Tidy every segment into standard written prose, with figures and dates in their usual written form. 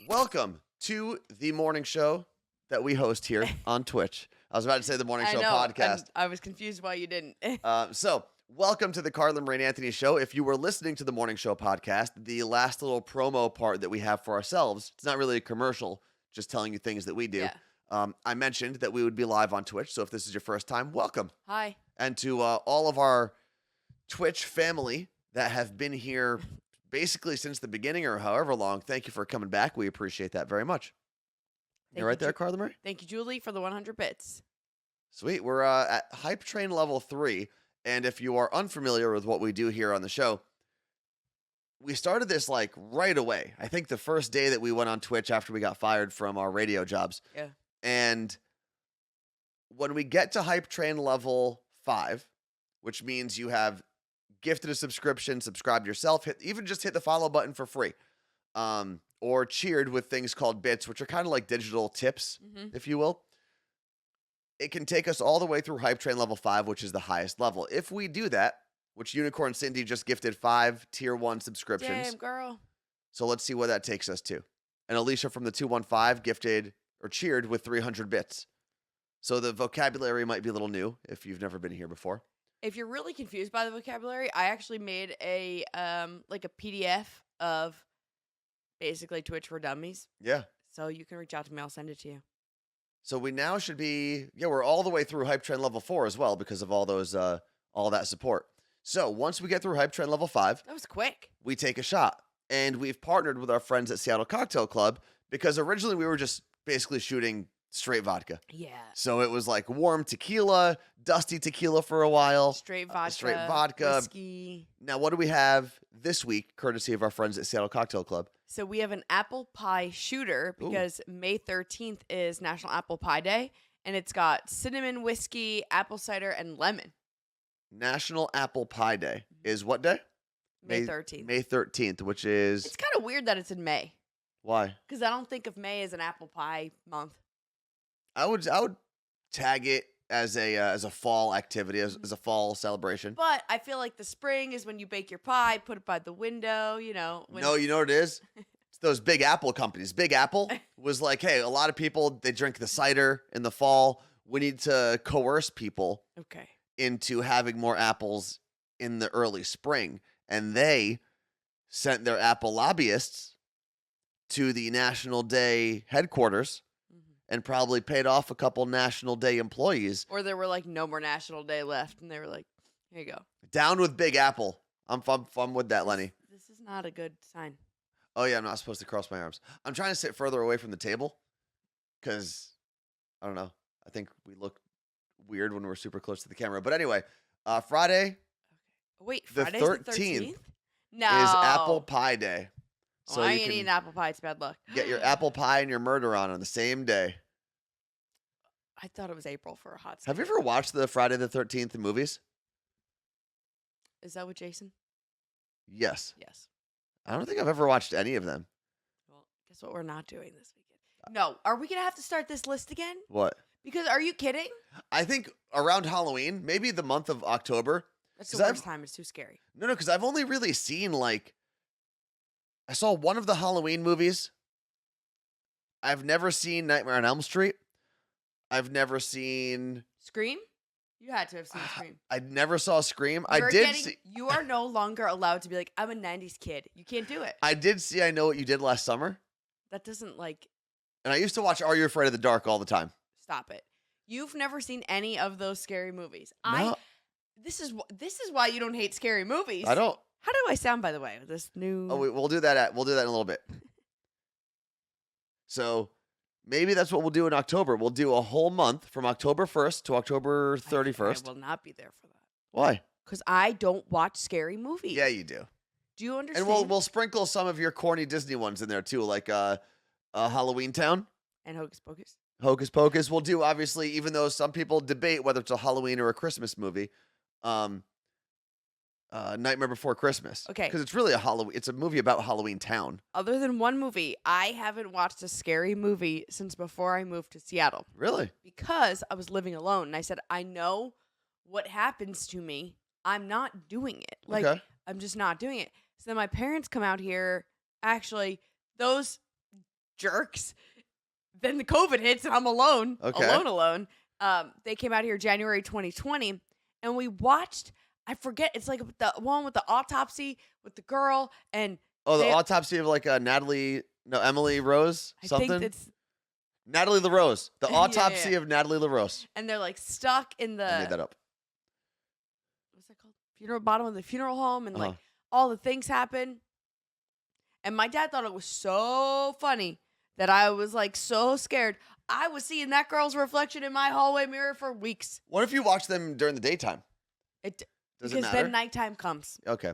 Welcome to the morning show that we host here on Twitch. I was about to say the morning show podcast. I was confused why you didn't. So, welcome to the Carla and Anthony show. If you were listening to the morning show podcast, the last little promo part that we have for ourselves, it's not really a commercial, just telling you things that we do. Yeah. I mentioned that we would be live on Twitch, so if this is your first time, welcome. Hi. And to all of our Twitch family that have been here basically since the beginning or however long, thank you for coming back. We appreciate that very much. You're right there, Carla Marie? Thank you, Julie, for the 100 bits. Sweet. We're at Hype Train Level 3, and if you are unfamiliar with what we do here on the show, we started this like right away. I think the first day that we went on Twitch after we got fired from our radio jobs. Yeah. And when we get to Hype Train Level 5, which means you have gifted a subscription, subscribed yourself, even just hit the follow button for free, or cheered with things called bits, which are kind of like digital tips, if you will. It can take us all the way through Hype Train Level 5, which is the highest level. If we do that, which Unicorn Cindy just gifted 5 Tier 1 subscriptions. Damn, girl. So let's see where that takes us to. And Alicia from the 215 gifted or cheered with 300 bits. So the vocabulary might be a little new if you've never been here before. If you're really confused by the vocabulary, I actually made a like a PDF of basically Twitch for Dummies. Yeah. So you can reach out to me. I'll send it to you. So we now should be, we're all the way through Hype Train Level 4 as well because of all those, all that support. So once we get through Hype Train Level 5, that was quick. We take a shot. And we've partnered with our friends at Seattle Cocktail Club because originally we were just basically shooting straight vodka. Yeah. So it was like warm tequila, dusty tequila for a while. Straight vodka. Whiskey. Now, what do we have this week, courtesy of our friends at Seattle Cocktail Club? So we have an apple pie shooter because May 13th is National Apple Pie Day, and it's got cinnamon, whiskey, apple cider, and lemon. National Apple Pie Day is what day? May 13th. May 13th, which is... It's kind of weird that it's in May. Why? Because I don't think of May as an apple pie month. I would tag it as a fall activity, as a fall celebration. But I feel like the spring is when you bake your pie, put it by the window, No, you know what it is? It's those Big Apple companies. Big Apple was like, hey, a lot of people, they drink the cider in the fall. We need to coerce people into having more apples in the early spring. And they sent their Apple lobbyists to the National Day headquarters and probably paid off a couple National Day employees. Or there were like no more National Day left, and they were like, here you go. Down with Big Apple. I'm with that, Lenny. This is not a good sign. Oh, yeah, I'm not supposed to cross my arms. I'm trying to sit further away from the table because, I don't know, I think we look weird when we're super close to the camera. But anyway, Friday... Wait, Friday's the 13th? No. Is Apple Pie Day. So I ain't eating apple pie. It's bad luck. Get your apple pie and your murder on the same day. I thought it was April for a hot second. Have you ever watched the Friday the 13th movies? Is that with Jason? Yes. Yes. I don't think I've ever watched any of them. Well, guess what we're not doing this weekend? No. Are we going to have to start this list again? What? Because are you kidding? I think around Halloween, maybe the month of October. That's the worst time. It's too scary. No, because I've only really seen I saw one of the Halloween movies. I've never seen Nightmare on Elm Street. I've never seen... Scream? You had to have seen Scream. I never saw Scream. You are no longer allowed to be like, I'm a 90s kid. You can't do it. I did see I Know What You Did Last Summer. That doesn't And I used to watch Are You Afraid of the Dark all the time. Stop it. You've never seen any of those scary movies. No. This is why you don't hate scary movies. I don't. How do I sound, by the way, with this new... Oh, we'll do that in a little bit. So maybe that's what we'll do in October. We'll do a whole month from October 1st to October 31st. I will not be there for that. Why? Because I don't watch scary movies. Yeah, you do. Do you understand? And we'll sprinkle some of your corny Disney ones in there too, like Halloween Town. And Hocus Pocus. Hocus Pocus. We'll do, obviously, even though some people debate whether it's a Halloween or a Christmas movie. Nightmare Before Christmas. Okay. Because it's really it's a movie about Halloween Town. Other than one movie, I haven't watched a scary movie since before I moved to Seattle. Really? Because I was living alone, and I said, I know what happens to me. I'm not doing it. Okay. I'm just not doing it. So then my parents come out here. Actually, those jerks. Then the COVID hits and I'm alone. Okay. Alone. They came out here January 2020 and we watched, I forget, it's like the one with the autopsy with the girl and the autopsy of like Emily Rose? Something? I think it's Natalie LaRose. The Yeah, autopsy yeah. of Natalie LaRose. and they're like stuck in I made the that up. what's that called? Bottom of the funeral home and like Uh-huh. all the things happen. And my dad thought it was so funny that I was like so scared. I was seeing that girl's reflection in my hallway mirror for weeks. What if you watch them during the daytime? Does it Because matter? then nighttime comes. Okay.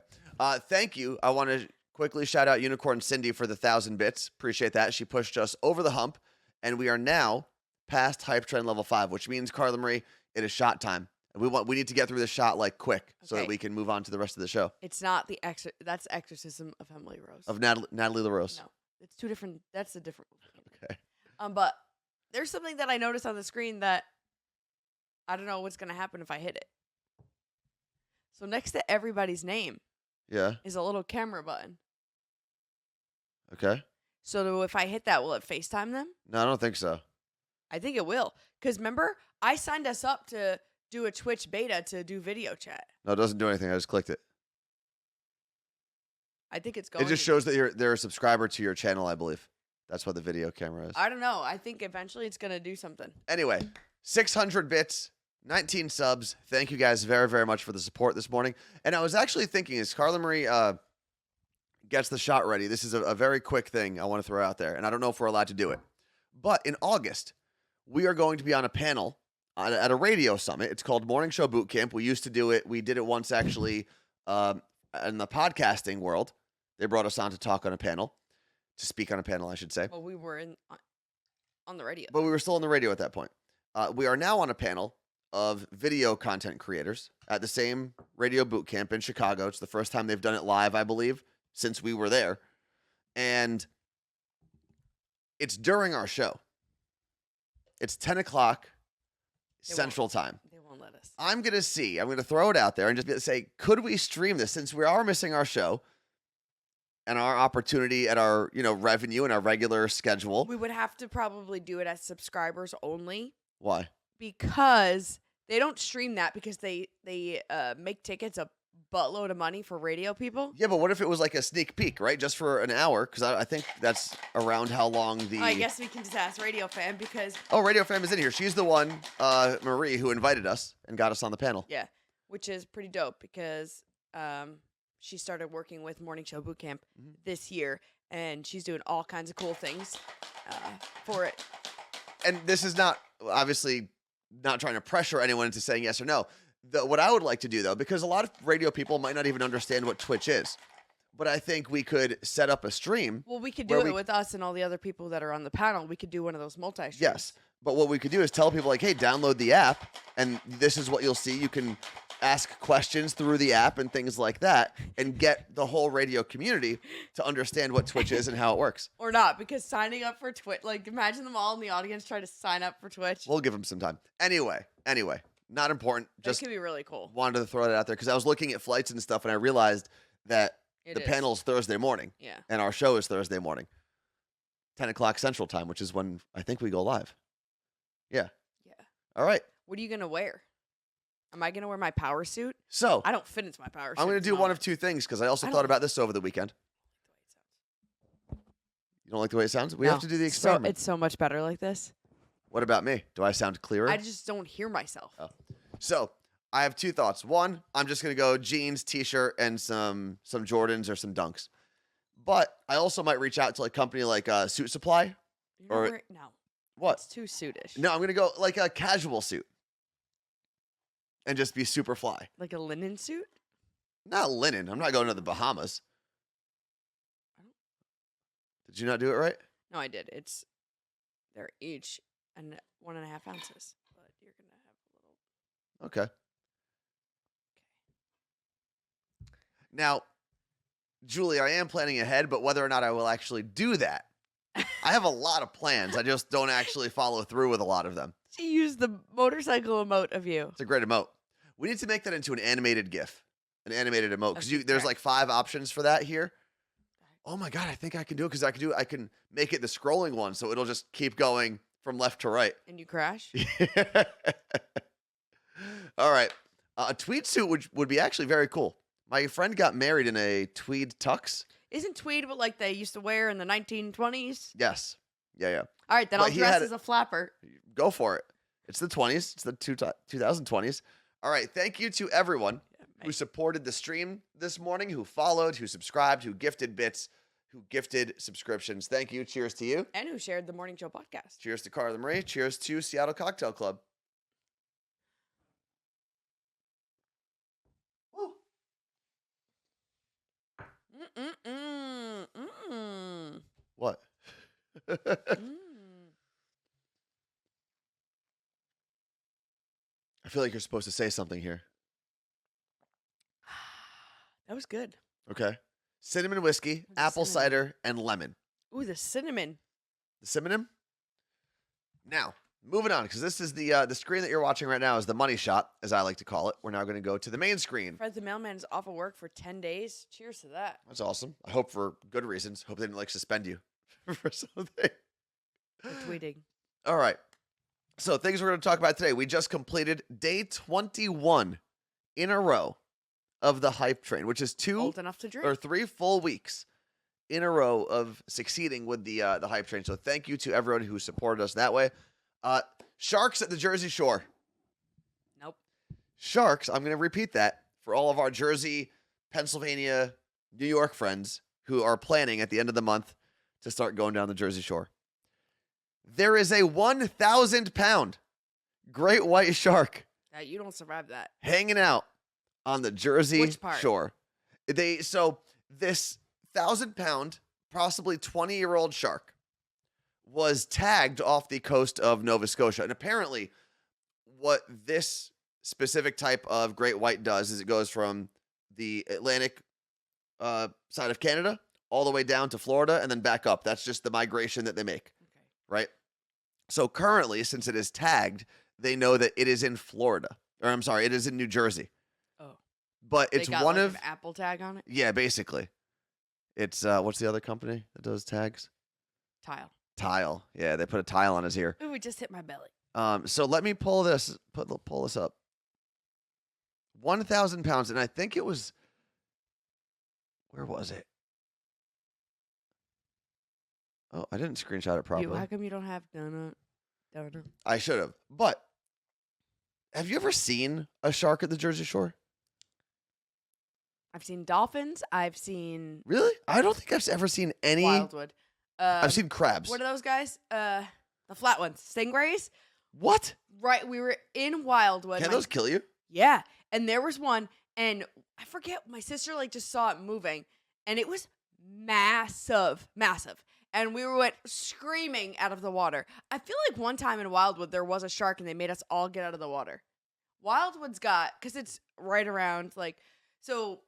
Thank you. I want to quickly shout out Unicorn Cindy for the 1,000 bits. Appreciate that. She pushed us over the hump, and we are now past hype train level 5, which means, Carla Marie, it is shot time. We need to get through this shot like quick so that Okay. we can move on to the rest of the show. It's not that's Exorcism of Emily Rose. Of Natalie LaRose. No, it's two different. That's a different movie. Okay. But there's something that I noticed on the screen that I don't know what's gonna happen if I hit it. So next to everybody's name Yeah. is a little camera button. Okay. So if I hit that, will it FaceTime them? No, I don't think so. I think it will. Because remember, I signed us up to do a Twitch beta to do video chat. No, it doesn't do anything. I just clicked it. I think it's going It just shows that they're a subscriber to your channel, I believe. That's what the video camera is. I don't know. I think eventually it's going to do something. Anyway, 600 bits, 19 subs. Thank you guys very, very much for the support this morning. And I was actually thinking, as Carla Marie gets the shot ready, this is a very quick thing I want to throw out there, and I don't know if we're allowed to do it. But in August, we are going to be on a panel at a radio summit. It's called Morning Show Boot Camp. We used to do it. We did it once, actually, in the podcasting world. They brought us on to talk on a panel, to speak on a panel, I should say. Well, we were on the radio. But we were still on the radio at that point. We are now on a panel of video content creators at the same radio boot camp in Chicago. It's the first time they've done it live, I believe, since we were there. And it's during our show. It's 10 o'clock Central Time. They won't let us. I'm going to throw it out there and just say, could we stream this since we are missing our show and our opportunity at our, revenue and our regular schedule? We would have to probably do it as subscribers only Why? because they don't stream that because they make tickets a buttload of money for radio people. Yeah, but what if it was like a sneak peek, right? Just for an hour, because I think that's around how long the... I guess we can just ask Radio Fan because... Oh, Radio Fam is in here. She's the one, Marie, who invited us and got us on the panel. Yeah, which is pretty dope because she started working with Morning Show Boot Camp this year, and she's doing all kinds of cool things for it. And this is not, obviously, not trying to pressure anyone into saying yes or no. What I would like to do, though, because a lot of radio people might not even understand what Twitch is, but I think we could set up a stream. Well, we could do it with us and all the other people that are on the panel. We could do one of those multi-streams. Yes, but what we could do is tell people, like, hey, download the app, and this is what you'll see. You can ask questions through the app and things like that, and get the whole radio community to understand what Twitch is and how it works. Or not, because signing up for Twitch, like, imagine them all in the audience try to sign up for Twitch. We'll give them some time. Anyway. Not important. That Just could be really cool. wanted to throw that out there because I was looking at flights and stuff, and I realized that the is. panel's Thursday morning. Yeah. And our show is Thursday morning, 10 o'clock Central Time, which is when I think we go live. Yeah. Yeah. All right. What are you going to wear? Am I going to wear my power suit? So I don't fit into my power suit. I'm going at to the do one of moment. two things because I also I thought don't- about this over the weekend. You don't like the way it sounds? We No. have to do the So, experiment. it's so much better like this. What about me? Do I sound clearer? I just don't hear myself. Oh. So I have two thoughts. One, I'm just going to go jeans, t-shirt, and some Jordans or some Dunks. But I also might reach out to a company like Suit Supply. You're not Or- wearing- no. What? It's too suitish. No, I'm going to go like a casual suit and just be super fly. Like a linen suit? Not linen. I'm not going to the Bahamas. Did you not do it right? No, I did. They're each 1.5 ounces. But you're going to have a little. Okay. Now, Julie, I am planning ahead, but whether or not I will actually do that, I have a lot of plans. I just don't actually follow through with a lot of them. She used the motorcycle emote of you. It's a great emote. We need to make that into an animated GIF, an animated emote, because Okay, there's correct. like 5 options for that here. Oh my God, I think I can do it because I can make it the scrolling one, so it'll just keep going from left to right. And you crash? All right. A tweed suit would be actually very cool. My friend got married in a tweed tux. Isn't tweed what like they used to wear in the 1920s? Yes. Yeah. All right, then But I'll he dress had as a flapper. Go for it. It's the 20s. It's the 2020s. All right. Thank you to everyone who supported the stream this morning, who followed, who subscribed, who gifted bits, who gifted subscriptions. Thank you. Cheers to you. And who shared the Morning Show podcast. Cheers to Carla Marie. Cheers to Seattle Cocktail Club. Woo. What? I feel like you're supposed to say something here. That was good. Okay. Cinnamon whiskey, apple cider, and lemon. Ooh, the cinnamon. The cinnamon? Now, moving on, because this is the screen that you're watching right now is the money shot, as I like to call it. We're now going to go to the main screen. Fred the mailman is off of work for 10 days. Cheers to that. That's awesome. I hope for good reasons. Hope they didn't suspend you for something. For tweeting. All right. So things we're going to talk about today. We just completed day 21 in a row of the hype train, which is Old enough to drink. 3 full weeks in a row of succeeding with the hype train. So thank you to everyone who supported us that way. Sharks at the Jersey Shore. Nope. Sharks, I'm going to repeat that for all of our Jersey, Pennsylvania, New York friends who are planning at the end of the month to start going down the Jersey Shore. There is a 1,000-pound great white shark You don't survive that. hanging out on the Jersey Which part? Shore. So this 1,000-pound, possibly 20-year-old shark was tagged off the coast of Nova Scotia. And apparently what this specific type of great white does is it goes from the Atlantic side of Canada all the way down to Florida and then back up. That's just the migration that they make. Okay. Right? So currently, since it is tagged, they know that it is in Florida. Or I'm sorry, it is in New Jersey. Oh. But it's They got, one like, of... an Apple tag on it? Yeah, basically. It's, what's the other company that does tags? Tile. Tile. Yeah, they put a tile on his ear. Ooh, it just hit my belly. So let me pull this up. 1,000 pounds, and I think it was... Where was it? Oh, I didn't screenshot it properly. How come you don't have donut? I should have. But have you ever seen a shark at the Jersey Shore? I've seen dolphins. I've seen Really? I don't think I've ever seen any. wildwood. I've seen crabs. What are those guys? The flat ones. Stingrays? What? Right. We were in Wildwood. Can those kill you? Yeah. And there was one, and I forget, my sister just saw it moving, and it was massive. And we went screaming out of the water. I feel like one time in Wildwood, there was a shark, and they made us all get out of the water. Wildwood's because it's right around, so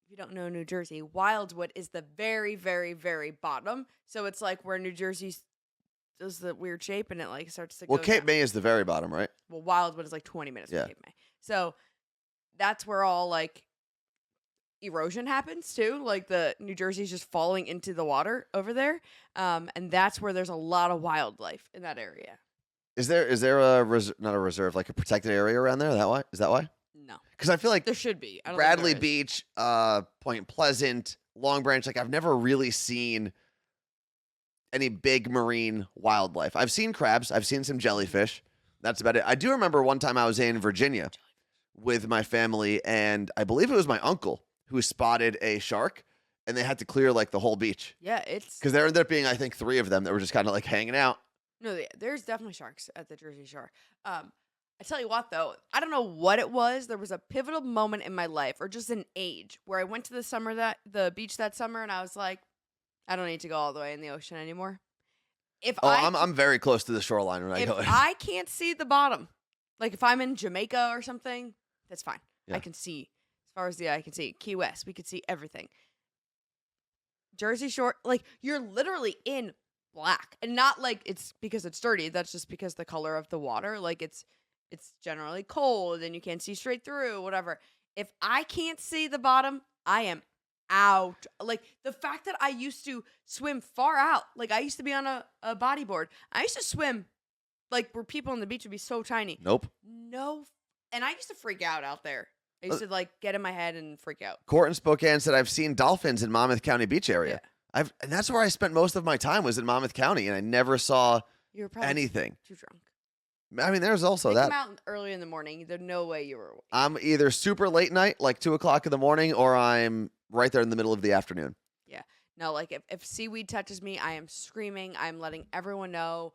if you don't know New Jersey, Wildwood is the very, very, very bottom. So it's where New Jersey does the weird shape, and it starts to go Well, Cape down. May is the very bottom, right? Well, Wildwood is 20 minutes Yeah. from Cape May. So that's where all erosion happens too. The New Jersey's just falling into the water over there. And that's where there's a lot of wildlife in that area. Is there a not a reserve, like a protected area around there? Is that why? No. Because I feel like There should be. I don't think Bradley there is. Beach, Point Pleasant, Long Branch, I've never really seen any big marine wildlife. I've seen crabs. I've seen some jellyfish. That's about it. I do remember one time I was in Virginia with my family, and I believe it was my uncle who spotted a shark, and they had to clear the whole beach. Yeah, it's... Because there ended up being, I think, 3 of them that were just kind of hanging out. No, there's definitely sharks at the Jersey Shore. I tell you what, though, I don't know what it was. There was a pivotal moment in my life, or just an age, where I went to the beach that summer, and I was like, I don't need to go all the way in the ocean anymore. I'm very close to the shoreline when I go in. If I can't see the bottom, if I'm in Jamaica or something, that's fine. Yeah. I can see as far as the eye can see. Key West, we could see everything. Jersey Shore, you're literally in black, and not it's because it's dirty. That's just because the color of the water. It's generally cold and you can't see straight through. Whatever. If I can't see the bottom, I am out. Like the fact that I used to swim far out. Like I used to be on a bodyboard. I used to swim like where people on the beach would be so tiny. Nope. No. And I used to freak out there. I used to like get in my head and freak out. Court in Spokane said I've seen dolphins in Monmouth County Beach area. Yeah. And that's where I spent most of my time was in Monmouth County, and I never saw You were probably anything. too drunk. I mean, there's also They that. come out early in the morning. There's no way you were awake. I'm either super late night, like 2 o'clock in the morning, or I'm right there in the middle of the afternoon. Yeah. No, like if seaweed touches me, I am screaming. I'm letting everyone know.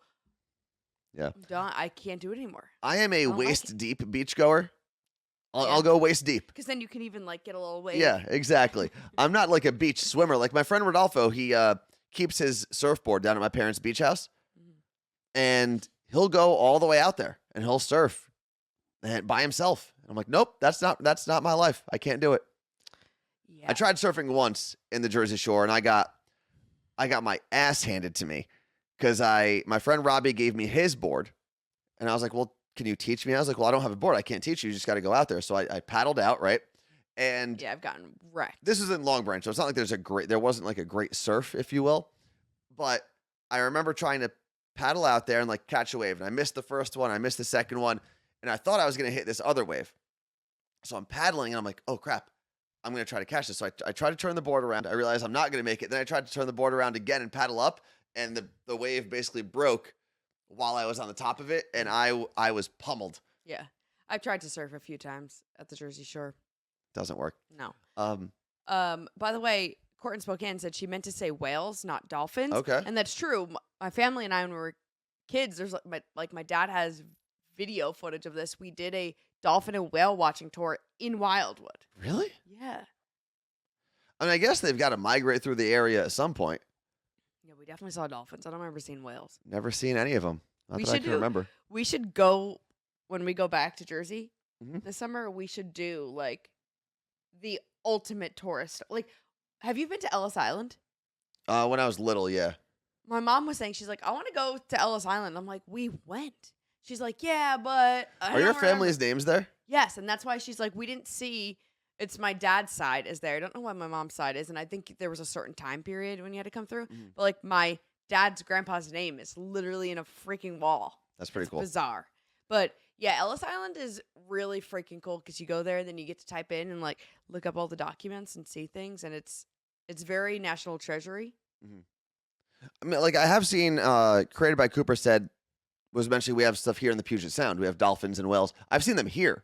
Yeah. I'm done. I can't do it anymore. I am a don't like waist deep beach goer. Yeah. I'll go waist deep. Because then you can even like get a little wave. Yeah, exactly. I'm not like a beach swimmer. Like my friend Rodolfo, he keeps his surfboard down at my parents' beach house, and he'll go all the way out there and he'll surf by himself. And I'm like, nope, that's not my life. I can't do it. Yeah. I tried surfing once in the Jersey Shore, and I got my ass handed to me because my friend Robbie gave me his board, and I was like, well, can you teach me? I was like, well, I don't have a board. I can't teach you. You just got to go out there. So I paddled out, right? And Yeah, I've gotten wrecked. this is in Long Branch, so it's not like there wasn't like a great surf, if you will. But I remember trying to paddle out there and like catch a wave, and I missed the first one, I missed the second one, and I thought I was going to hit this other wave. So I'm paddling, and I'm like, oh crap, I'm going to try to catch this. So I tried to turn the board around. I realized I'm not going to make it. Then I tried to turn the board around again and paddle up, and the wave basically broke while I was on the top of it, and I was pummeled. Yeah. I've tried to surf a few times at the Jersey Shore. Doesn't work. No. Um, By the way, Court in Spokane said she meant to say whales, not dolphins. Okay. And that's true. My family and I, when we were kids, there's my dad has video footage of this. We did a dolphin and whale watching tour in Wildwood. Really? Yeah. I mean, I guess they've got to migrate through the area at some point. Yeah, we definitely saw dolphins. I don't remember seeing whales. Never seen any of them. Not We that I should can do- remember. We should go when we go back to Jersey Mhm. this summer. We should do like the ultimate tourist. Like, have you been to Ellis Island? When I was little, yeah. My mom was saying, she's like, I want to go to Ellis Island. I'm like, we went. She's like, yeah, but I Are your don't family's remember." names there? Yes, and that's why she's like, we didn't see. It's my dad's side is there. I don't know what my mom's side is, and I think there was a certain time period when you had to come through. Mhm. But like my dad's grandpa's name is literally in a freaking wall. That's pretty It's cool. bizarre. But yeah, Ellis Island is really freaking cool because you go there and then you get to type in and like look up all the documents and see things, and it's very National Treasury. I mean, like I have seen, created by Cooper said, was mentioning we have stuff here in the Puget Sound. We have dolphins and whales. I've seen them here.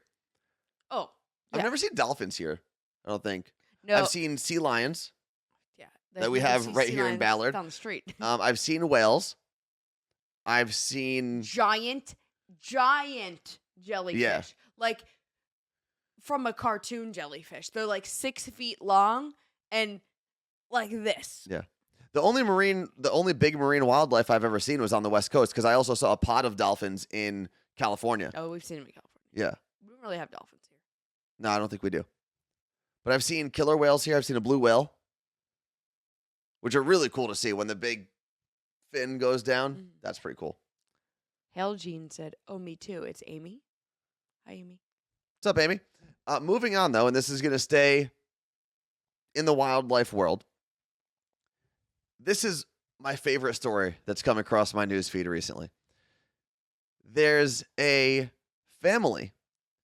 Oh, I've yeah. never seen dolphins here. I don't think. No, I've seen sea lions. yeah, that we you can have see right sea here in lions Ballard. down the street. I've seen whales. I've seen. giant jellyfish. Like from a cartoon jellyfish. They're like 6 feet long and like this. Yeah. The only big marine wildlife I've ever seen was on the West Coast because I also saw a pod of dolphins in California. Oh, we've seen them in California. Yeah. We don't really have dolphins here. No, I don't think we do. But I've seen killer whales here. I've seen a blue whale, which are really cool to see when the big fin goes down. Mhm. That's pretty cool. Hell Jean said, oh, me too. It's Amy. Hi, Amy. What's up, Amy? Moving on, though, and this is going to stay in the wildlife world. This is my favorite story that's come across my news feed recently. There's a family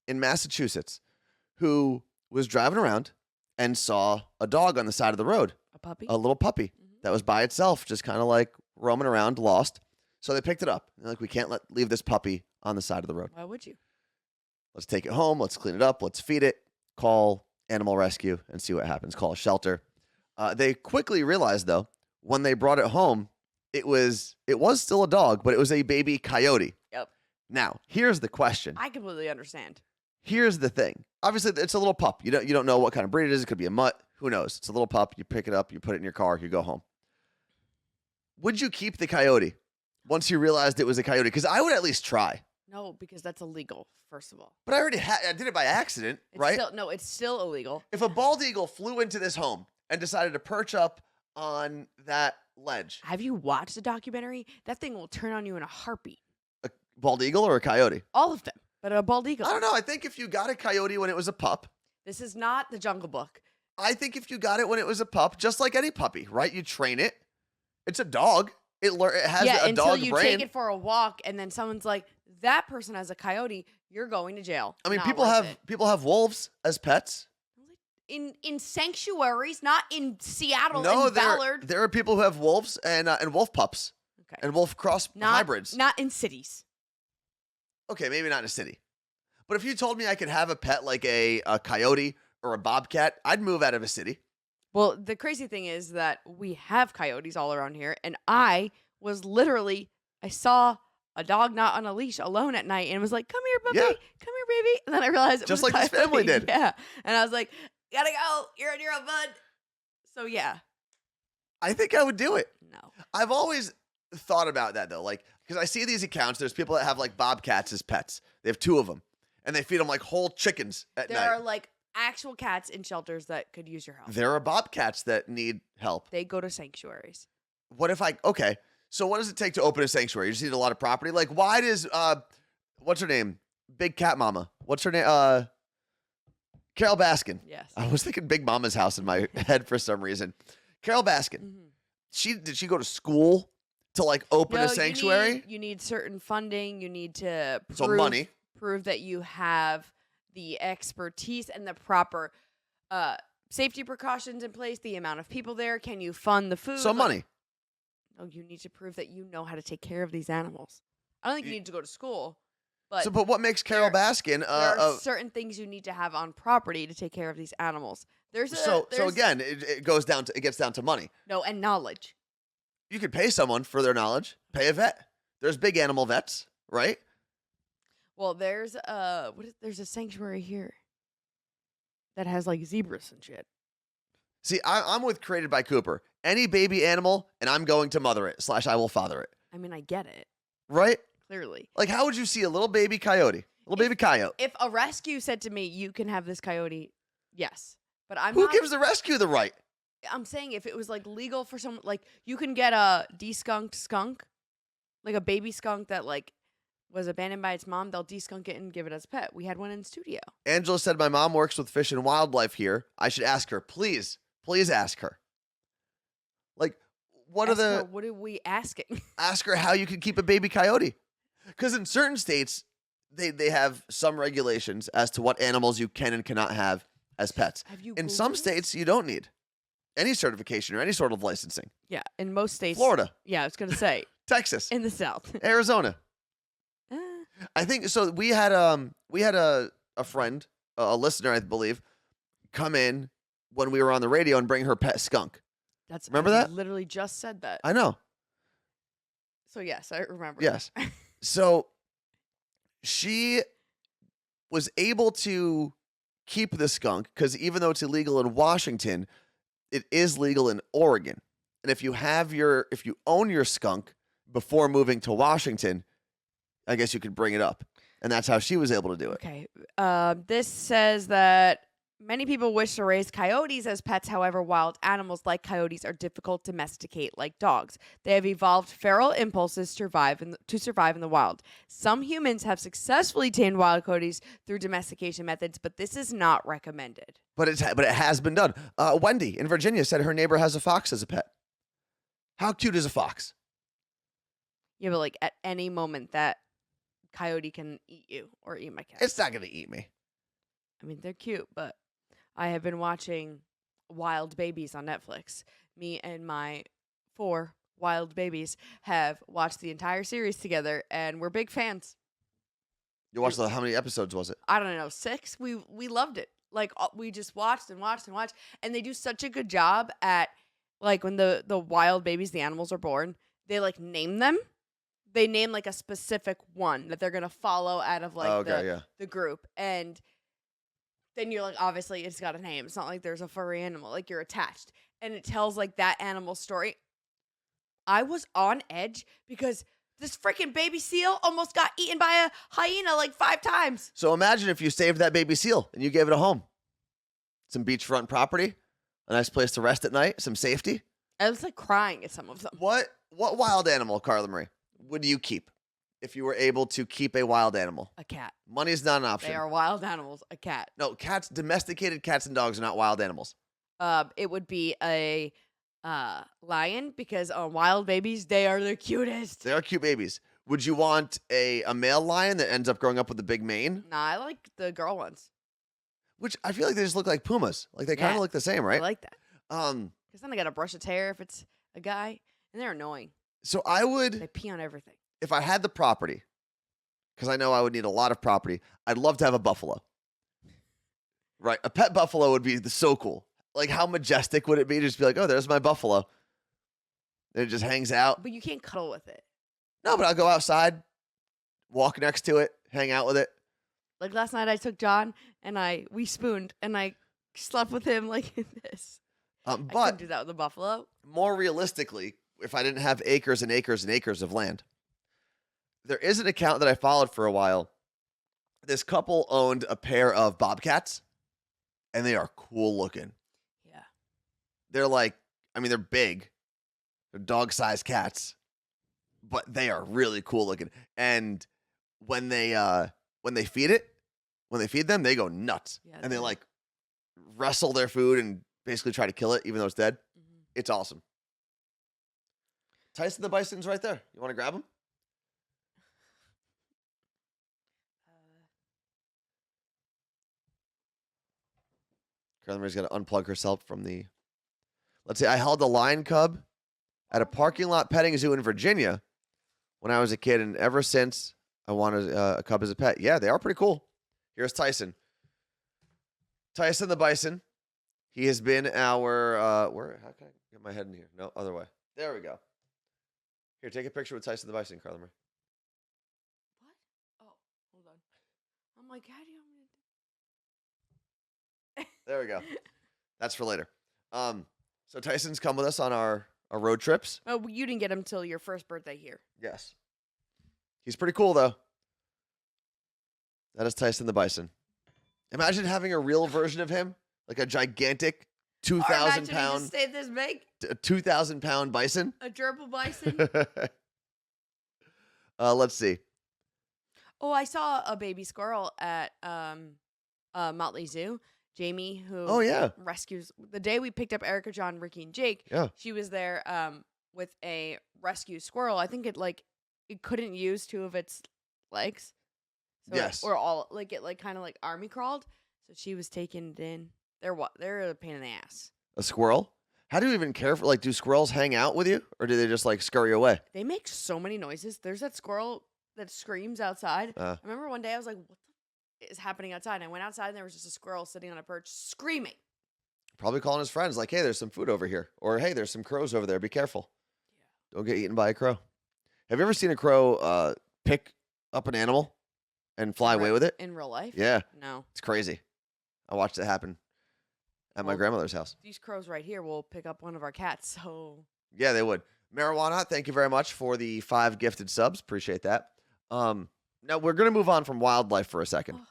in Massachusetts who was driving around and saw a dog on the side of the road, A puppy? a little puppy that was by itself, just kind of like roaming around, lost. So they picked it up. They're like, we can't leave this puppy on the side of the road. Why would you? Let's take it home. Let's clean it up. Let's feed it. Call animal rescue and see what happens. Call a shelter. They quickly realized, though, when they brought it home, it was still a dog, but it was a baby coyote. Yep. Now, here's the question. I completely understand. Here's the thing. Obviously, it's a little pup. You don't know what kind of breed it is. It could be a mutt. Who knows? It's a little pup. You pick it up. You put it in your car. You go home. Would you keep the coyote once you realized it was a coyote? Because I would at least try. No, because that's illegal, first of all. But I did it by accident, It's right? It's still illegal. If a bald eagle flew into this home and decided to perch up on that ledge, Have you watched the documentary? That thing will turn on you in a heartbeat. a bald eagle or a coyote? All of them, but a bald eagle. I don't know. I think if you got a coyote when it was a pup, This is not the Jungle Book. I think if you got it when it was a pup, just like any puppy, right? You train it. It's a dog. It has Yeah, a until dog you brain. take it for a walk, and then someone's like, "That person has a coyote. You're going to jail." I mean, Not people worth have it. people have wolves as pets. In sanctuaries, not in Seattle No, and Ballard. there are people who have wolves and wolf pups Okay, and wolf cross hybrids. not in cities. Okay, maybe not in a city. But if you told me I could have a pet like a coyote or a bobcat, I'd move out of a city. Well, the crazy thing is that we have coyotes all around here, and I saw a dog not on a leash alone at night and was like, "Come here, puppy, Yeah. come here, baby." And then I realized it Just was like this family coyote. did. Yeah, and I was like, "Gotta go. You're on your own, bud." So yeah, I think I would do it. no. I've always thought about that though, like because I see these accounts. There's people that have like bobcats as pets. They have 2 of them, and they feed them like whole chickens at There night. are like actual cats in shelters that could use your help. There are bobcats that need help. They go to sanctuaries. What if okay, so what does it take to open a sanctuary? You just need a lot of property? Like why does, what's her name? Big Cat Mama. What's her name? Carol Baskin. Yes. I was thinking Big Mama's house in my head for some reason. Carol Baskin. Mhm. Did she go to school to like open No, a sanctuary? You need certain funding. You need to So money. prove that you have the expertise and the proper safety precautions in place. The amount of people there. Can you fund the food? So money. No, you need to prove that you know how to take care of these animals. I don't think you need to go to school, but But what makes Carol Baskin? there are certain things you need to have on property to take care of these animals. So again, it gets down to money. no, and knowledge. You could pay someone for their knowledge. Pay a vet. There's big animal vets, right? Well, there's a sanctuary here that has like zebras and shit. See, I'm with Created by Cooper. Any baby animal, and I'm going to mother it / I will father it. I mean, I get it Right? clearly. Like, how would you see a little baby coyote? Baby coyote. If a rescue said to me, "You can have this coyote," yes, but Who gives the rescue the right? I'm saying if it was like legal for someone, like you can get a deskunked skunk, like a baby skunk that like was abandoned by its mom. They'll deskunk it and give it as a pet. We had one in the studio. Angela said, my mom works with Fish and Wildlife here. I should ask her. Please ask her. Like, what are we asking? ask her how you can keep a baby coyote. Because in certain states, they have some regulations as to what animals you can and cannot have as pets. Have you In Googled some it? states, you don't need any certification or any sort of licensing. Yeah, in most states. Florida, Yeah, I was gonna say Texas, in the South. Arizona. Uh, I think so. We had a friend, a listener, I believe, come in when we were on the radio and bring her pet skunk. Remember that? Literally just said that. I know. So yes, I remember. Yes. So she was able to keep the skunk because even though it's illegal in Washington, it is legal in Oregon. And if you own your skunk before moving to Washington, I guess you could bring it up. And that's how she was able to do it. Okay. This says that many people wish to raise coyotes as pets. However, wild animals like coyotes are difficult to domesticate like dogs. They have evolved feral impulses to survive in the wild. Some humans have successfully tamed wild coyotes through domestication methods, but this is not recommended. But it has been done. Wendy in Virginia said her neighbor has a fox as a pet. How cute is a fox? Yeah, but like at any moment that coyote can eat you or eat my cat. It's not going to eat me. I mean, they're cute, but I have been watching Wild Babies on Netflix. Me and my 4 wild babies have watched the entire series together, and we're big fans. You watched how many episodes was it? I don't know, 6. We loved it. Like we just watched and watched and watched, and they do such a good job at like when the wild babies, the animals are born, they like name them. They name like a specific one that they're gonna follow out of like the group, and then you're like, obviously it's got a name. It's not like there's a furry animal, like you're attached, and it tells like that animal story. I was on edge because this freaking baby seal almost got eaten by a hyena like 5 times. So imagine if you saved that baby seal and you gave it a home. Some beachfront property, a nice place to rest at night, some safety. I was like crying at some of them. What wild animal, Carla Marie, would you keep if you were able to keep a wild animal? A cat. Money is not an option. They are wild animals. A cat. No, domesticated cats and dogs are not wild animals. it would be a lion because on wild babies, they are the cutest. They are cute babies. Would you want a male lion that ends up growing up with a big mane? Nah, I like the girl ones. Which I feel like they just look like pumas. Like they kind Yeah, of look the same, I right? like that. Um, Because then I got to brush its hair if it's a guy. And they're annoying. so I They would, pee on everything. if I had the property, because I know I would need a lot of property, I'd love to have a buffalo. Right? A pet buffalo would be so cool. Like, how majestic would it be to just be like, oh, there's my buffalo. And it just hangs out. But you can't cuddle with it. No, but I'll go outside, walk next to it, hang out with it. Like last night I took John and we spooned and I slept with him like this. I couldn't But do that with a buffalo. more realistically, if I didn't have acres and acres and acres of land, there is an account that I followed for a while. This couple owned a pair of bobcats, and they are cool looking. Yeah. They're like, I mean, they're big. They're dog-sized cats, but they are really cool looking. And when they feed them, they go nuts. Yeah, And they they- like wrestle their food and basically try to kill it, even though it's dead. Mhm. It's awesome. Tyson the bison's right there. You want to grab him? Carla's got to unplug herself from the. Let's see. I held a lion cub at a parking lot petting zoo in Virginia when I was a kid, and ever since I wanted a cub as a pet. Yeah, they are pretty cool. Here's Tyson. Tyson the bison. He has been our where? How can I get my head in here? No, other way. There we go. Here, take a picture with Tyson the bison, Carla. What? Oh, hold on. I'm like, how do you want me to There we go. That's for later. So Tyson's come with us on our road trips. Oh, you didn't get him till your first birthday here. Yes. He's pretty cool though. That is Tyson the bison. Imagine having a real version of him, like a gigantic 2,000 He pound, just stayed this big. 2,000 pound bison. A gerbil bison. Let's see. Oh, I saw a baby squirrel at Motley Zoo. Jamie, who Oh yeah, rescues the day we picked up Erica, John, Ricky, and Jake. Yeah. She was there with a rescue squirrel. I think it couldn't use two of its legs. So Yes. or all it kind of army crawled. So she was taking it in. They're a pain in the ass. a squirrel. How do you even care for do squirrels hang out with you, or do they just scurry away? They make so many noises. There's that squirrel that screams outside. I remember one day I was like, what the is happening outside? And I went outside and there was just a squirrel sitting on a perch screaming. Probably calling his friends like, hey, there's some food over here. Or, hey, there's some crows over there. Be careful. Don't get eaten by a crow. Have you ever seen a crow pick up an animal and fly away with it? In real life? Yeah. No. It's crazy. I watched it happen at my Well, grandmother's house. These crows right here will pick up one of our cats. So Yeah, they would. Marijuana, thank you very much for the 5 gifted subs. Appreciate that. Now, we're going to move on from wildlife for a second. Oh.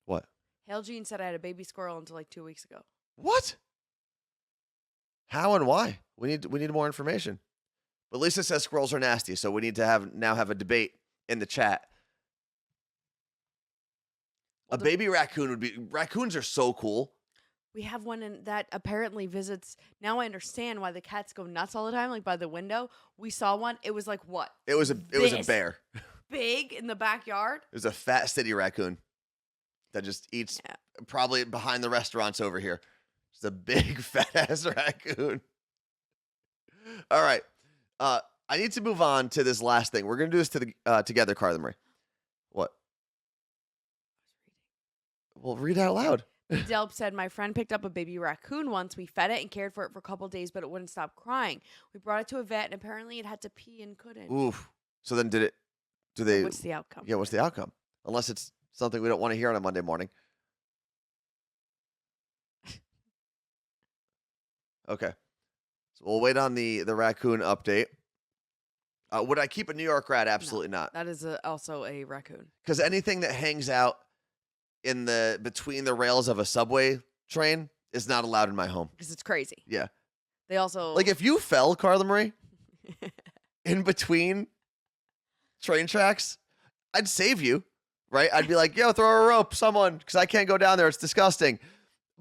What? Hail Gene said I had a baby squirrel until 2 weeks ago. What? How and why? We need more information. But Lisa says squirrels are nasty, so we need to now have a debate in the chat. Well, A baby raccoon would be. Raccoons are so cool. We have one that apparently visits. Now I understand why the cats go nuts all the time, by the window. We saw one. It was like what? It was a This bear. Big in the backyard. It was a fat city raccoon that just eats Yeah. probably behind the restaurants over here. It's a big fat ass raccoon. All right. I need to move on to this last thing. We're gonna do this together, Carla Marie. What? Well, read out loud. Delp said, my friend picked up a baby raccoon once. We fed it and cared for it for a couple days, but it wouldn't stop crying. We brought it to a vet, and apparently it had to pee and couldn't. Oof. So then do they? What's the outcome? Yeah, what's the outcome? Unless it's something we don't want to hear on a Monday morning. Okay. So we'll wait on the raccoon update. Would I keep a New York rat? Absolutely not. That is also a raccoon. Because anything that hangs out in between the rails of a subway train is not allowed in my home. Because it's crazy. Yeah. They also... Like if you fell, Carla Marie, in between train tracks, I'd save you, right? I'd be like, yo, throw a rope, someone, because I can't go down there. It's disgusting.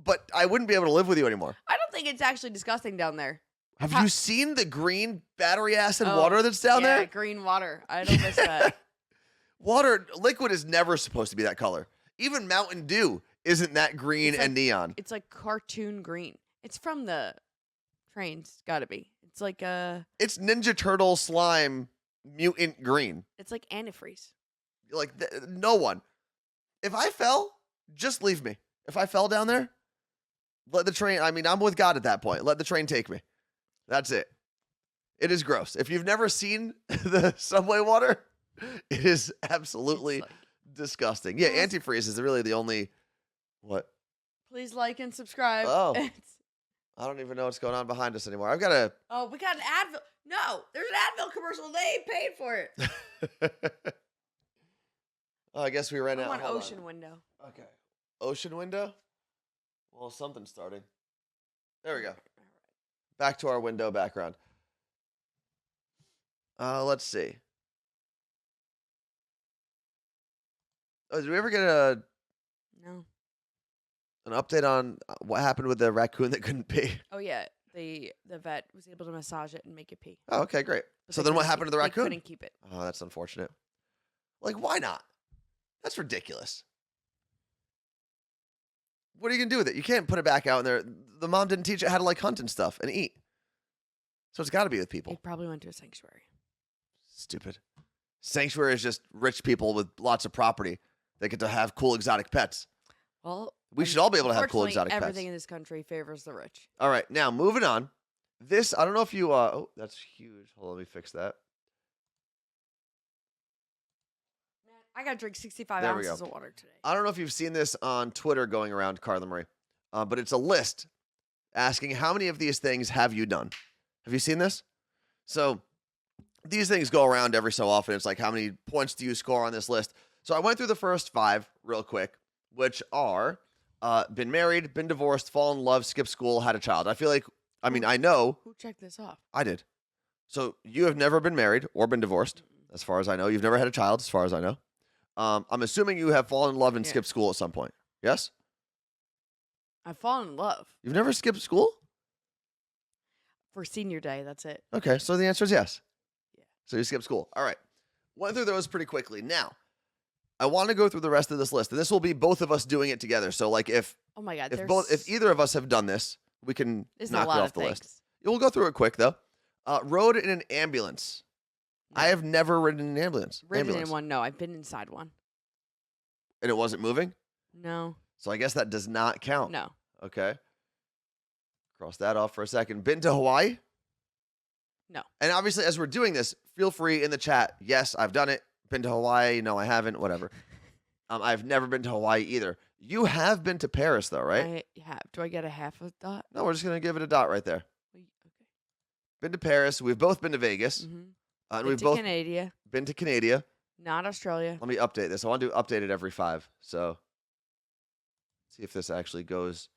But I wouldn't be able to live with you anymore. I don't think it's actually disgusting down there. Have you seen the green battery acid Oh, water that's down yeah, there? green water. I don't miss that. Liquid is never supposed to be that color. Even Mountain Dew isn't that green It's like- and neon. It's like cartoon green. It's from the trains. Got to be. It's like It's Ninja Turtle slime mutant green. It's like antifreeze. Like no one. If I fell, just leave me. If I fell down there, let the train. I mean, I'm with God at that point. Let the train take me. That's it. It is gross. If you've never seen the subway water, it is absolutely It's like, disgusting. Yeah, Yes. antifreeze is really the only. What? please like and subscribe. Oh. I don't even know what's going on behind us anymore. I've got Oh, we got an Advil. No, there's an Advil commercial. They ain't paid for it. Oh, I guess we ran I out. want Hold on. ocean window. Okay. Ocean window? Well, something's starting. There we go. Back to our window background. Let's see. Oh, did we ever get No. an update on what happened with the raccoon that couldn't pee? Oh yeah, the vet was able to massage it and make it pee. Oh, okay, great. But So they then what couldn't happened to the They raccoon? couldn't keep it. Oh, that's unfortunate. Like, why not? That's ridiculous. What are you going to do with it? You can't put it back out in there. The mom didn't teach it how to, like, hunt and stuff and eat. So it's got to be with people. It probably went to a sanctuary. Stupid. Sanctuary is just rich people with lots of property. They get to have cool exotic pets. Well, We should all be able to have cool unfortunately, exotic pets. everything in this country favors the rich. All right, now moving on. This, I don't know if you, oh, that's huge. Hold on, let me fix that. Man, I got to drink 65 There we ounces go. of water today. I don't know if you've seen this on Twitter going around, Carla Marie, but it's a list asking how many of these things have you done? Have you seen this? So these things go around every so often. It's like, how many points do you score on this list? So I went through the first 5 real quick, which are been married, been divorced, fallen in love, skipped school, had a child. I feel like, I mean, I know Who checked this off? I did. So you have never been married or been divorced, as far as I know. You've never had a child, as far as I know. I'm assuming you have fallen in love and Yeah. skipped school at some point. Yes? I've fallen in love You've never skipped school? for senior day. That's it. Okay, so the answer is yes. Yeah. So you skipped school. All right. Went through those pretty quickly. Now, I want to go through the rest of this list, and this will be both of us doing it together. So, like, if Oh my god. if either of us have done this, we can This is knock a lot it of off the things. list. We'll go through it quick though. Rode in an ambulance. No. I have never ridden in an ambulance. Ridden ambulance. in one. No, I've been inside one. And it wasn't moving. No. So I guess that does not count. No. Okay. Cross that off for a second. Been to Hawaii? No. And obviously, as we're doing this, feel free in the chat. Yes, I've done it. Been to Hawaii? No, I haven't. Whatever. I've never been to Hawaii either. You have been to Paris, though, right? I have. Do I get a half a dot? No, we're just gonna give it a dot right there. Okay. Been to Paris. We've both been to Vegas, Mm-hmm. and Been we've to both Canada, been to Canada. not Australia. Let me update this. I want to update it every 5. So, see if this actually goes.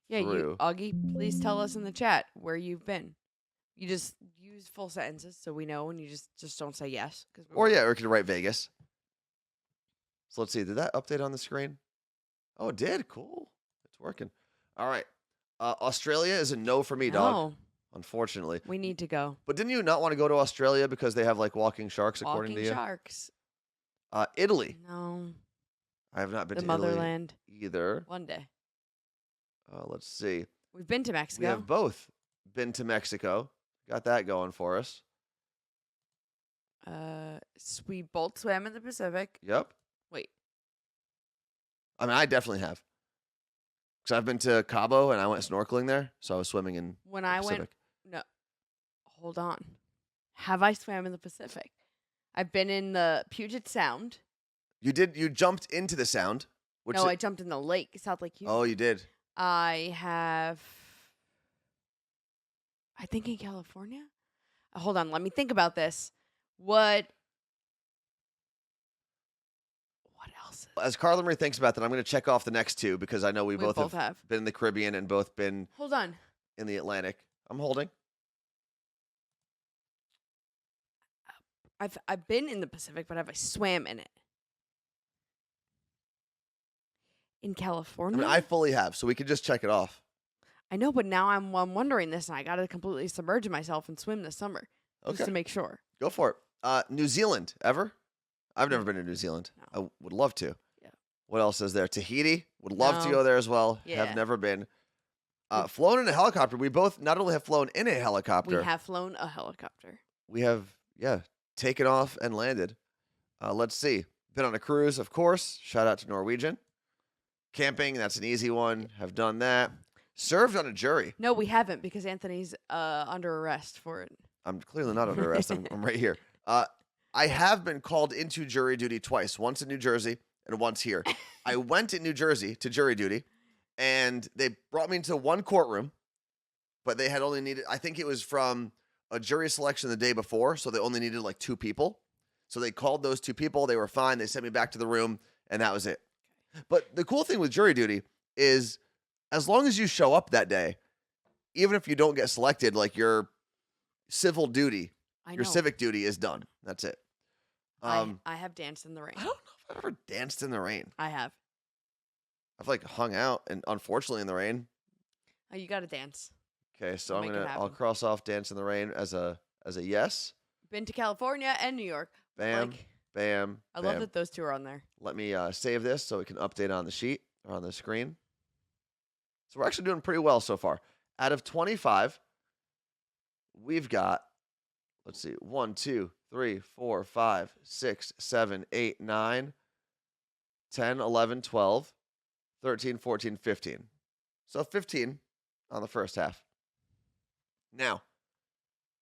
Yeah, through. you, Augie, please tell us in the chat where you've been. You just use full sentences so we know, and you just don't say yes. Or yeah, or we could write Vegas. So let's see. Did that update on the screen? Oh, it did. Cool. It's working. All right. Australia is a no for me, dog. No, Unfortunately. we need to go. But didn't you not want to go to Australia because they have like walking sharks, according Walking to you? sharks. Italy. No, I have not been the to motherland. Italy either. One day. Let's see. We've been to We Mexico. have both been to Mexico. Got that going for us. We both swam in the Pacific. Yep. Wait, I mean, I definitely have. Because I've been to Cabo and I went snorkeling there. So I was swimming in when the I Pacific. went, no, hold on. Have I swam in the Pacific? I've been in the Puget Sound. You did. You jumped into the Sound. Which No, I jumped in the lake, South Lake Huron. Oh, you did. I have, I think in California. Hold on, let me think about this. What else? As Carla Marie thinks about that, I'm going to check off the next 2 because I know we We both both have have. been in the Caribbean and both been Hold on. in the Atlantic. I'm holding. I've been in the Pacific, but have I swam in it? In I California? mean, I fully have, so we could just check it off. I know, but now I'm wondering this, and I got to completely submerge myself and swim this summer just Okay. to make sure. Go for it. New Zealand, ever? I've never Mm. been to New Zealand. No. I would love to. Yeah. What else is there? Tahiti? Would love to No. go there as well. Yeah. Have never been. Flown in a helicopter. We both not only have flown in a helicopter. We have flown a helicopter. We have, taken off and landed. Let's see. Been on a cruise, of course. Shout out to Norwegian. Camping, that's an easy one. Have done that. Served on a jury. No, we haven't because Anthony's under arrest for it. I'm clearly not under arrest. I'm right here. I have been called into jury duty twice. Once in New Jersey and once here. I went in New Jersey to jury duty, and they brought me into one courtroom, but they had only needed, I think it was from a jury selection the day before, so they only needed like 2 people. So they called those 2 people. They were fine. They sent me back to the room, and that was it. But the cool thing with jury duty is as long as you show up that day, even if you don't get selected, like your civil duty, your civic duty is done. That's it. I have danced in the rain. I don't know if I've ever danced in the rain. I have. I've like hung out and unfortunately in the rain. Oh, you got to dance. Okay, so Make it I'll happen. cross off dance in the rain as a yes. Been to California and New York. Bam, Like, bam. I love bam. that those 2 are on there. Let me save this so we can update on the sheet or on the screen. So we're actually doing pretty well so far. Out of 25, we've got, let's see, 1, 2, 3, 4, 5, 6, 7, 8, 9, 10, 11, 12, 13, 14, 15. So 15 on the first half. Now,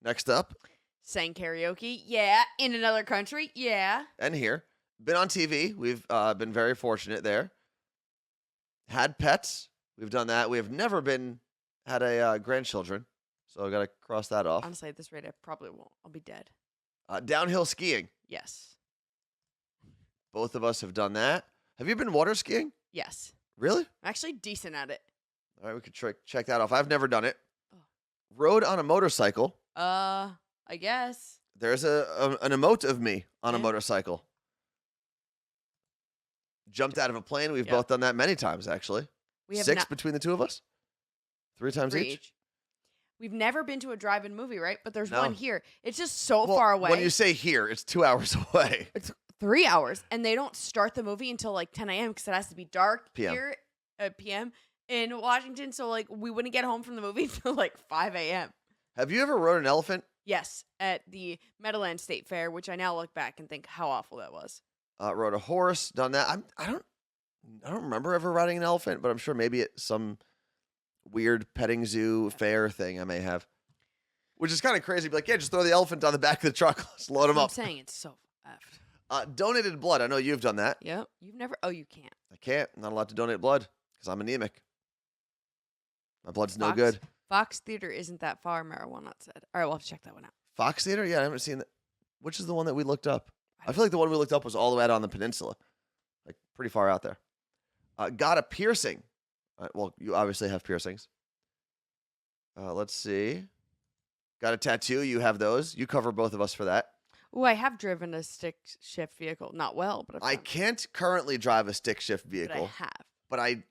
next up, Sang karaoke. Yeah. In another country. Yeah. and here, been on TV. We've been very fortunate there. Had pets. We've done that. We have never had a grandchildren. So I got to cross that off. Honestly, at this rate, I probably won't. I'll be dead. Downhill skiing. Yes. Both of us have done that. Have you been water skiing? Yes. Really? I'm actually decent at it. All right, we could check that off. I've never done it. Oh. Rode on a motorcycle. I guess. There's an emote of me on a Yeah. motorcycle. Jumped out of a plane. We've Yep. both done that many times, actually. We have 6 not- between the 2 of us? 3 times 3 each? each. We've never been to a drive-in movie, right? But there's No. one here. It's just so Well, far away. When you say here, it's 2 hours away. It's 3 hours, and they don't start the movie until like 10 a.m. because it has to be dark PM. here at PM in Washington. So like we wouldn't get home from the movie until like 5 a.m. Have you ever rode an elephant? Yes, at the Meadowland State Fair, which I now look back and think how awful that was. Rode a horse, done that. I don't remember ever riding an elephant, but I'm sure maybe it's some weird petting zoo fair thing I may have. Which is kind of crazy. Be like, yeah, just throw the elephant on the back of the truck. Let's load him I'm up. saying it's so effed. Donated blood. I know you've done that. Yep. You've never. Oh, you can't. I can't. I'm not allowed to donate blood because I'm anemic. My blood's no Fox? good. Fox Theater isn't that far, Marijuana said. All right, we'll have to check that one out. Fox Theater? Yeah, I haven't seen that. Which is the one that we looked up? I feel like the one we looked up was all the way out on the peninsula. Like, pretty far out there. Got a piercing. Well, you obviously have piercings. Let's see. Got a tattoo. You have those. You cover both of us for that. Oh, I have driven a stick shift vehicle. Not well, but I I've done can't currently drive a stick shift it. vehicle, But I have.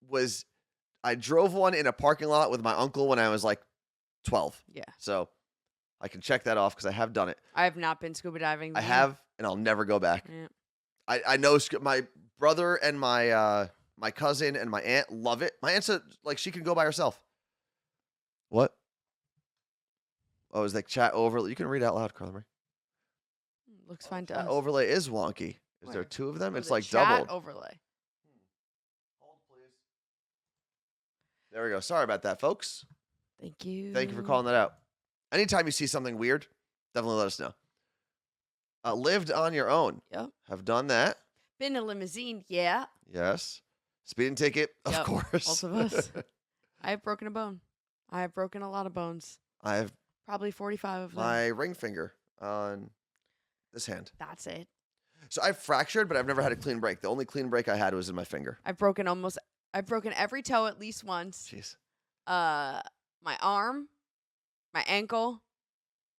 but I drove one in a parking lot with my uncle when I was like 12. Yeah. So I can check that off because I have done it. I have not been scuba diving. I have, and I'll never go back. Yeah. I know my brother and my my cousin and my aunt love it. My aunt's like she can go by herself. What? Oh, is like chat overlay? You can read out loud, Carla Marie. Looks fine to Chat us. overlay is wonky. Is there Where? 2 of them? Oh, It's the like chat doubled. overlay. Hold, please. There we go. Sorry about that, folks. Thank you. Thank you for calling that out. Anytime you see something weird, definitely let us know. Lived on your own. Yep. Have done that. Been in a limousine. Yeah. Yes. Speeding ticket, of Yep, course. both of us. I have broken a bone. I have broken a lot of bones. I have Probably 45 of them. my ring finger on this hand. That's it. So I've fractured, but I've never had a clean break. The only clean break I had was in my finger. I've broken every toe at least once. Jeez. My arm, my ankle,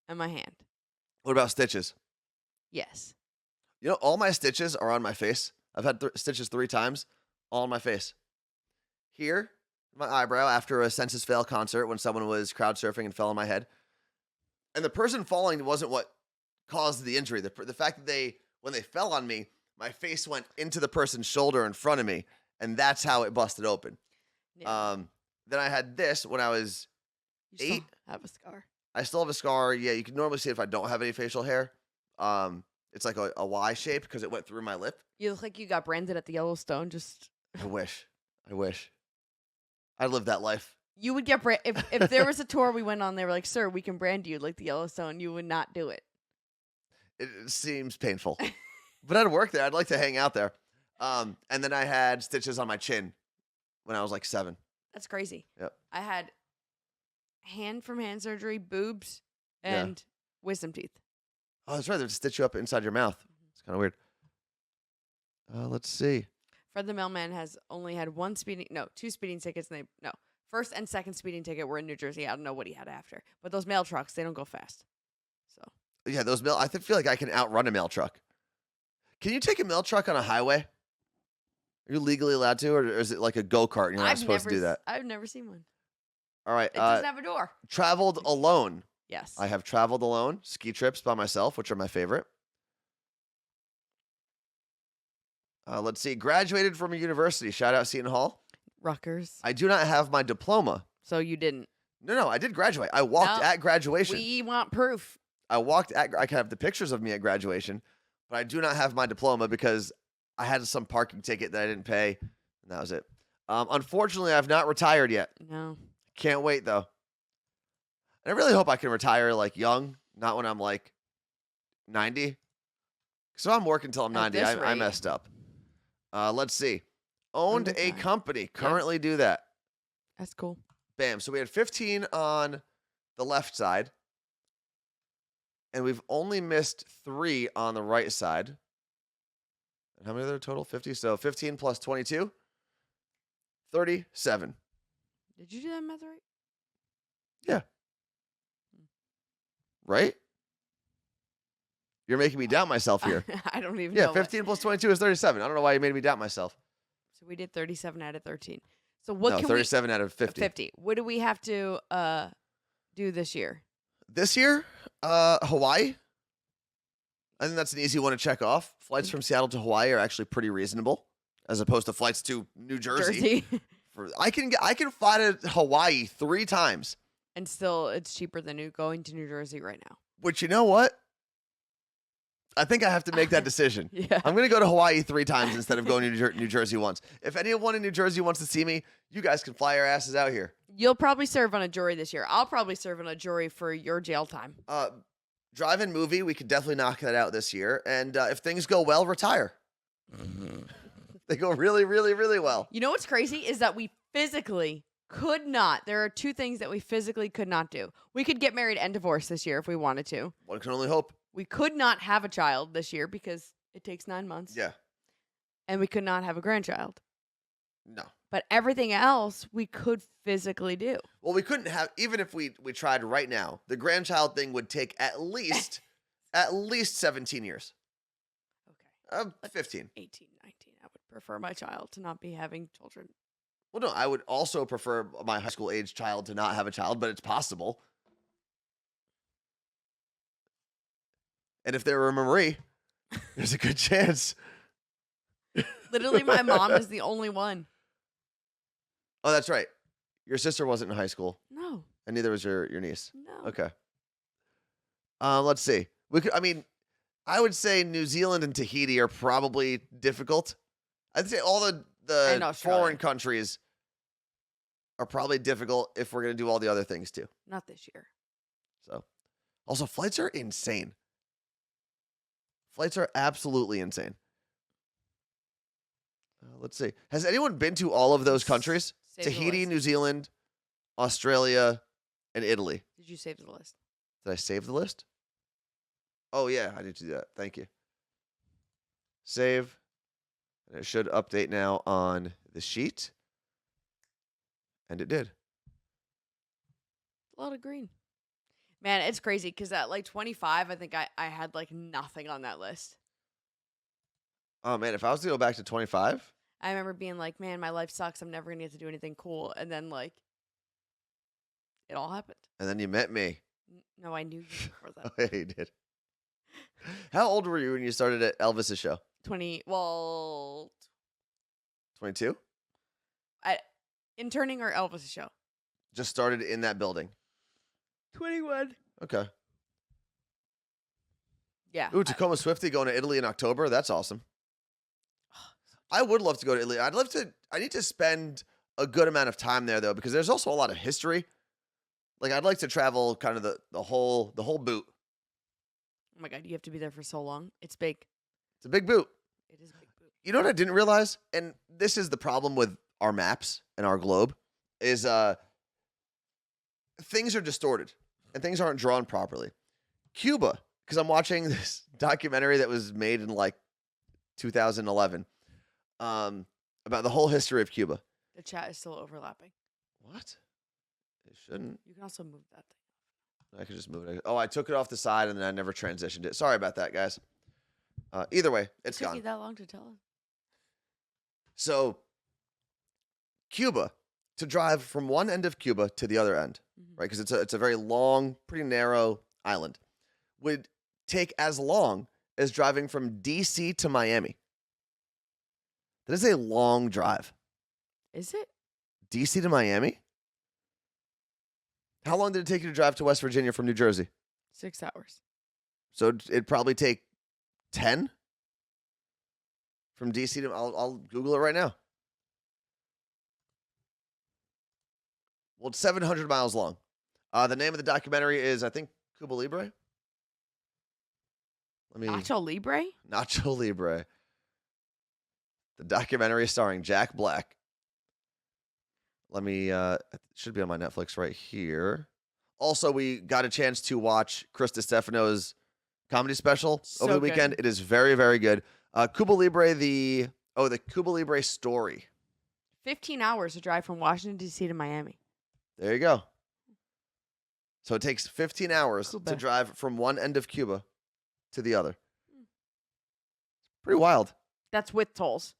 and my hand. What about stitches? Yes. You know, all my stitches are on my face. I've had stitches 3 times, all on my face. Here, my eyebrow after a Census Fail concert when someone was crowd surfing and fell on my head. And the person falling wasn't what caused the injury. The fact that when they fell on me, my face went into the person's shoulder in front of me, and that's how it busted open. Yeah. Then I had this when I was You still 8. have a scar. I still have a scar. Yeah, you can normally see it if I don't have any facial hair. It's like a Y shape because it went through my lip. You look like you got branded at the Yellowstone. Just I wish. I lived that life. you would get if there was a tour we went on. They were like, "Sir, we can brand you like the Yellowstone." You would not do it. It seems painful, but I'd work there. I'd like to hang out there. And then I had stitches on my chin when I was like 7. That's crazy. Yep. I had hand surgery, boobs, Yeah. and wisdom teeth. Oh, that's right. They stitch you up inside your mouth. It's kind of weird. Let's see. Fred the mailman has only had two speeding tickets. And first and second speeding ticket were in New Jersey. I don't know what he had after, but those mail trucks, they don't go fast. So Yeah, those mail. Feel like I can outrun a mail truck. Can you take a mail truck on a highway? Are you legally allowed to, or is it like a go-kart and you're not supposed to do that? I've never seen one. All right. It doesn't have a door. Traveled alone. Yes. I have traveled alone. Ski trips by myself, which are my favorite. Let's see. Graduated from a university. Shout out Seton Hall. Rutgers. I do not have my diploma. So you didn't. No, I did graduate. I walked No, at graduation. We want proof. I can have the pictures of me at graduation, but I do not have my diploma because I had some parking ticket that I didn't pay, and that was it. Unfortunately, I've not retired yet. No. Can't wait, though. And I really hope I can retire, like, young, not when I'm, like, 90. So I'm working until I'm At 90. this I rate. messed up. Let's see. Owned a Undertime. company. Currently do that. That's cool. Bam. So we had 15 on the left side. And we've only missed 3 on the right side. And how many are there total? 50. So 15 plus 22. 37. Did you do that math right? Right? You're making me doubt myself here. I don't even Yeah, know. 15 plus 22 is 37. I don't know why you made me doubt myself. So we did 37 out of 13. So what No, can 37 out of 50. 50. What do we have to do this year? This year, Hawaii. I think that's an easy one to check off. Flights from Seattle to Hawaii are actually pretty reasonable, as opposed to flights to New Jersey. I can fly to Hawaii 3 times. And still, it's cheaper than going to New Jersey right now. But you know what? I think I have to make that decision. Yeah. I'm going to go to Hawaii 3 times instead of going to New Jersey once. If anyone in New Jersey wants to see me, you guys can fly your asses out here. You'll probably serve on a jury this year. I'll probably serve on a jury for your jail time. Drive-in movie, we could definitely knock that out this year. And if things go well, retire. They go really, really, really well. You know what's crazy is that we physically could not. There are 2 things that we physically could not do. We could get married and divorced this year if we wanted to. One can only hope. We could not have a child this year because it takes 9 months. Yeah. And we could not have a grandchild. No. But everything else we could physically do. Well, we couldn't have, even if we tried right now, the grandchild thing would take at least 17 years. Okay. 15. 18, 19. I would prefer my child to not be having children. Well, no, I would also prefer my high school age child to not have a child, but it's possible. And if they were a Marie, there's a good chance. Literally, my mom is the only one. Oh, that's right. Your sister wasn't in high school, No. and neither was your niece. No. Okay. Let's see. I would say New Zealand and Tahiti are probably difficult. I'd say all the And Australia. foreign countries are probably difficult if we're going to do all the other things too. Not this year. So, also, flights are insane. Flights are absolutely insane. Let's see. Has anyone been to all of those countries? Save the Tahiti, list. New Zealand, Australia, and Italy. Did you save the list? Did I save the list? Oh, yeah, I need to do that. Thank you. Save. And it should update now on the sheet. And it did. A lot of green. Man, it's crazy because at like 25, I think I had like nothing on that list. Oh, man, if I was to go back to 25, I remember being like, man, my life sucks. I'm never going to get to do anything cool. And then, like, it all happened. And then you met me. No, I knew you before that. Oh, yeah, you did. How old were you when you started at Elvis's show? 22? Interning or Elvis show? Just started in that building. 21. Okay. Yeah. Ooh, Tacoma Swifty going to Italy in October. That's awesome. I would love to go to Italy. I need to spend a good amount of time there though, because there's also a lot of history. Like I'd like to travel kind of the whole boot. Oh my God, you have to be there for so long. It's big. It's a big boot. It is a big boot. You know what I didn't realize? And this is the problem with our maps and our globe is things are distorted and things aren't drawn properly. Cuba, because I'm watching this documentary that was made in like 2011 about the whole history of Cuba. The chat is still overlapping. What? It shouldn't. You can also move that thing. I could just move it. Oh, I took it off the side and then I never transitioned it. Sorry about that, guys. Either way, it's It took gone. you that long to tell us? So, Cuba, to drive from one end of Cuba to the other end, right? Because it's a very long, pretty narrow island, would take as long as driving from DC to Miami. That is a long drive. Is it? DC to Miami? How long did it take you to drive to West Virginia from New Jersey? 6 hours. So it'd probably take 10 from DC to. I'll Google it right now. Well, it's 700 miles long. The name of the documentary is, I think, Cuba Libre. Nacho Libre? Nacho Libre. The documentary starring Jack Black. It should be on my Netflix right here. Also, we got a chance to watch Chris DiStefano's comedy special over the weekend. Good. It is very, very good. Cuba Libre, the Cuba Libre story. 15 hours to drive from Washington, D.C. to Miami. There you go. So it takes 15 hours Cuba. to drive from one end of Cuba to the other. Pretty wild. That's with tolls.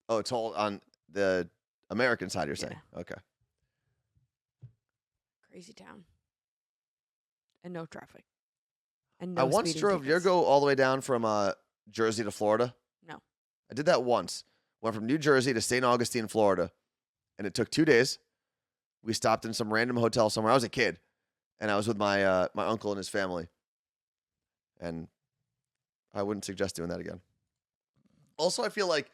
Oh, it's all on the American side, you're Yeah. saying? Okay. Crazy town. And no traffic. And no I once speeding drove, you ever tickets. go all the way down from Jersey to Florida? No. I did that once. Went from New Jersey to St. Augustine, Florida. And it took 2 days. We stopped in some random hotel somewhere. I was a kid. And I was with my my uncle and his family. And I wouldn't suggest doing that again. Also, I feel like,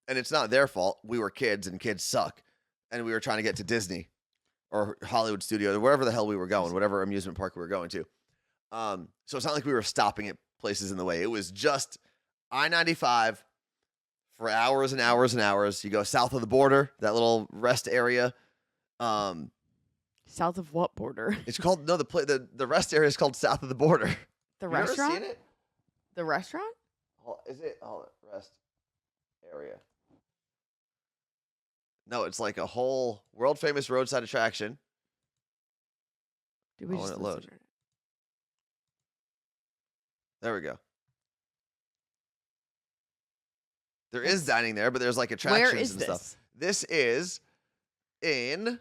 and it's not their fault, we were kids and kids suck. And we were trying to get to Disney or Hollywood Studios or wherever the hell we were going, whatever amusement park we were going to. So it's not like we were stopping at places in the way. It was just I-95 for hours and hours and hours. You go south of the border, that little rest area. South of what border? It's called, no, the rest area is called south of the border. The You restaurant? Ever seen it? The restaurant? Is it? Rest area. No, it's like a whole world famous roadside attraction. Did we I'll just let it load. listen to it? There we go. There is dining there, but there's like attractions Where is and this? stuff. This is in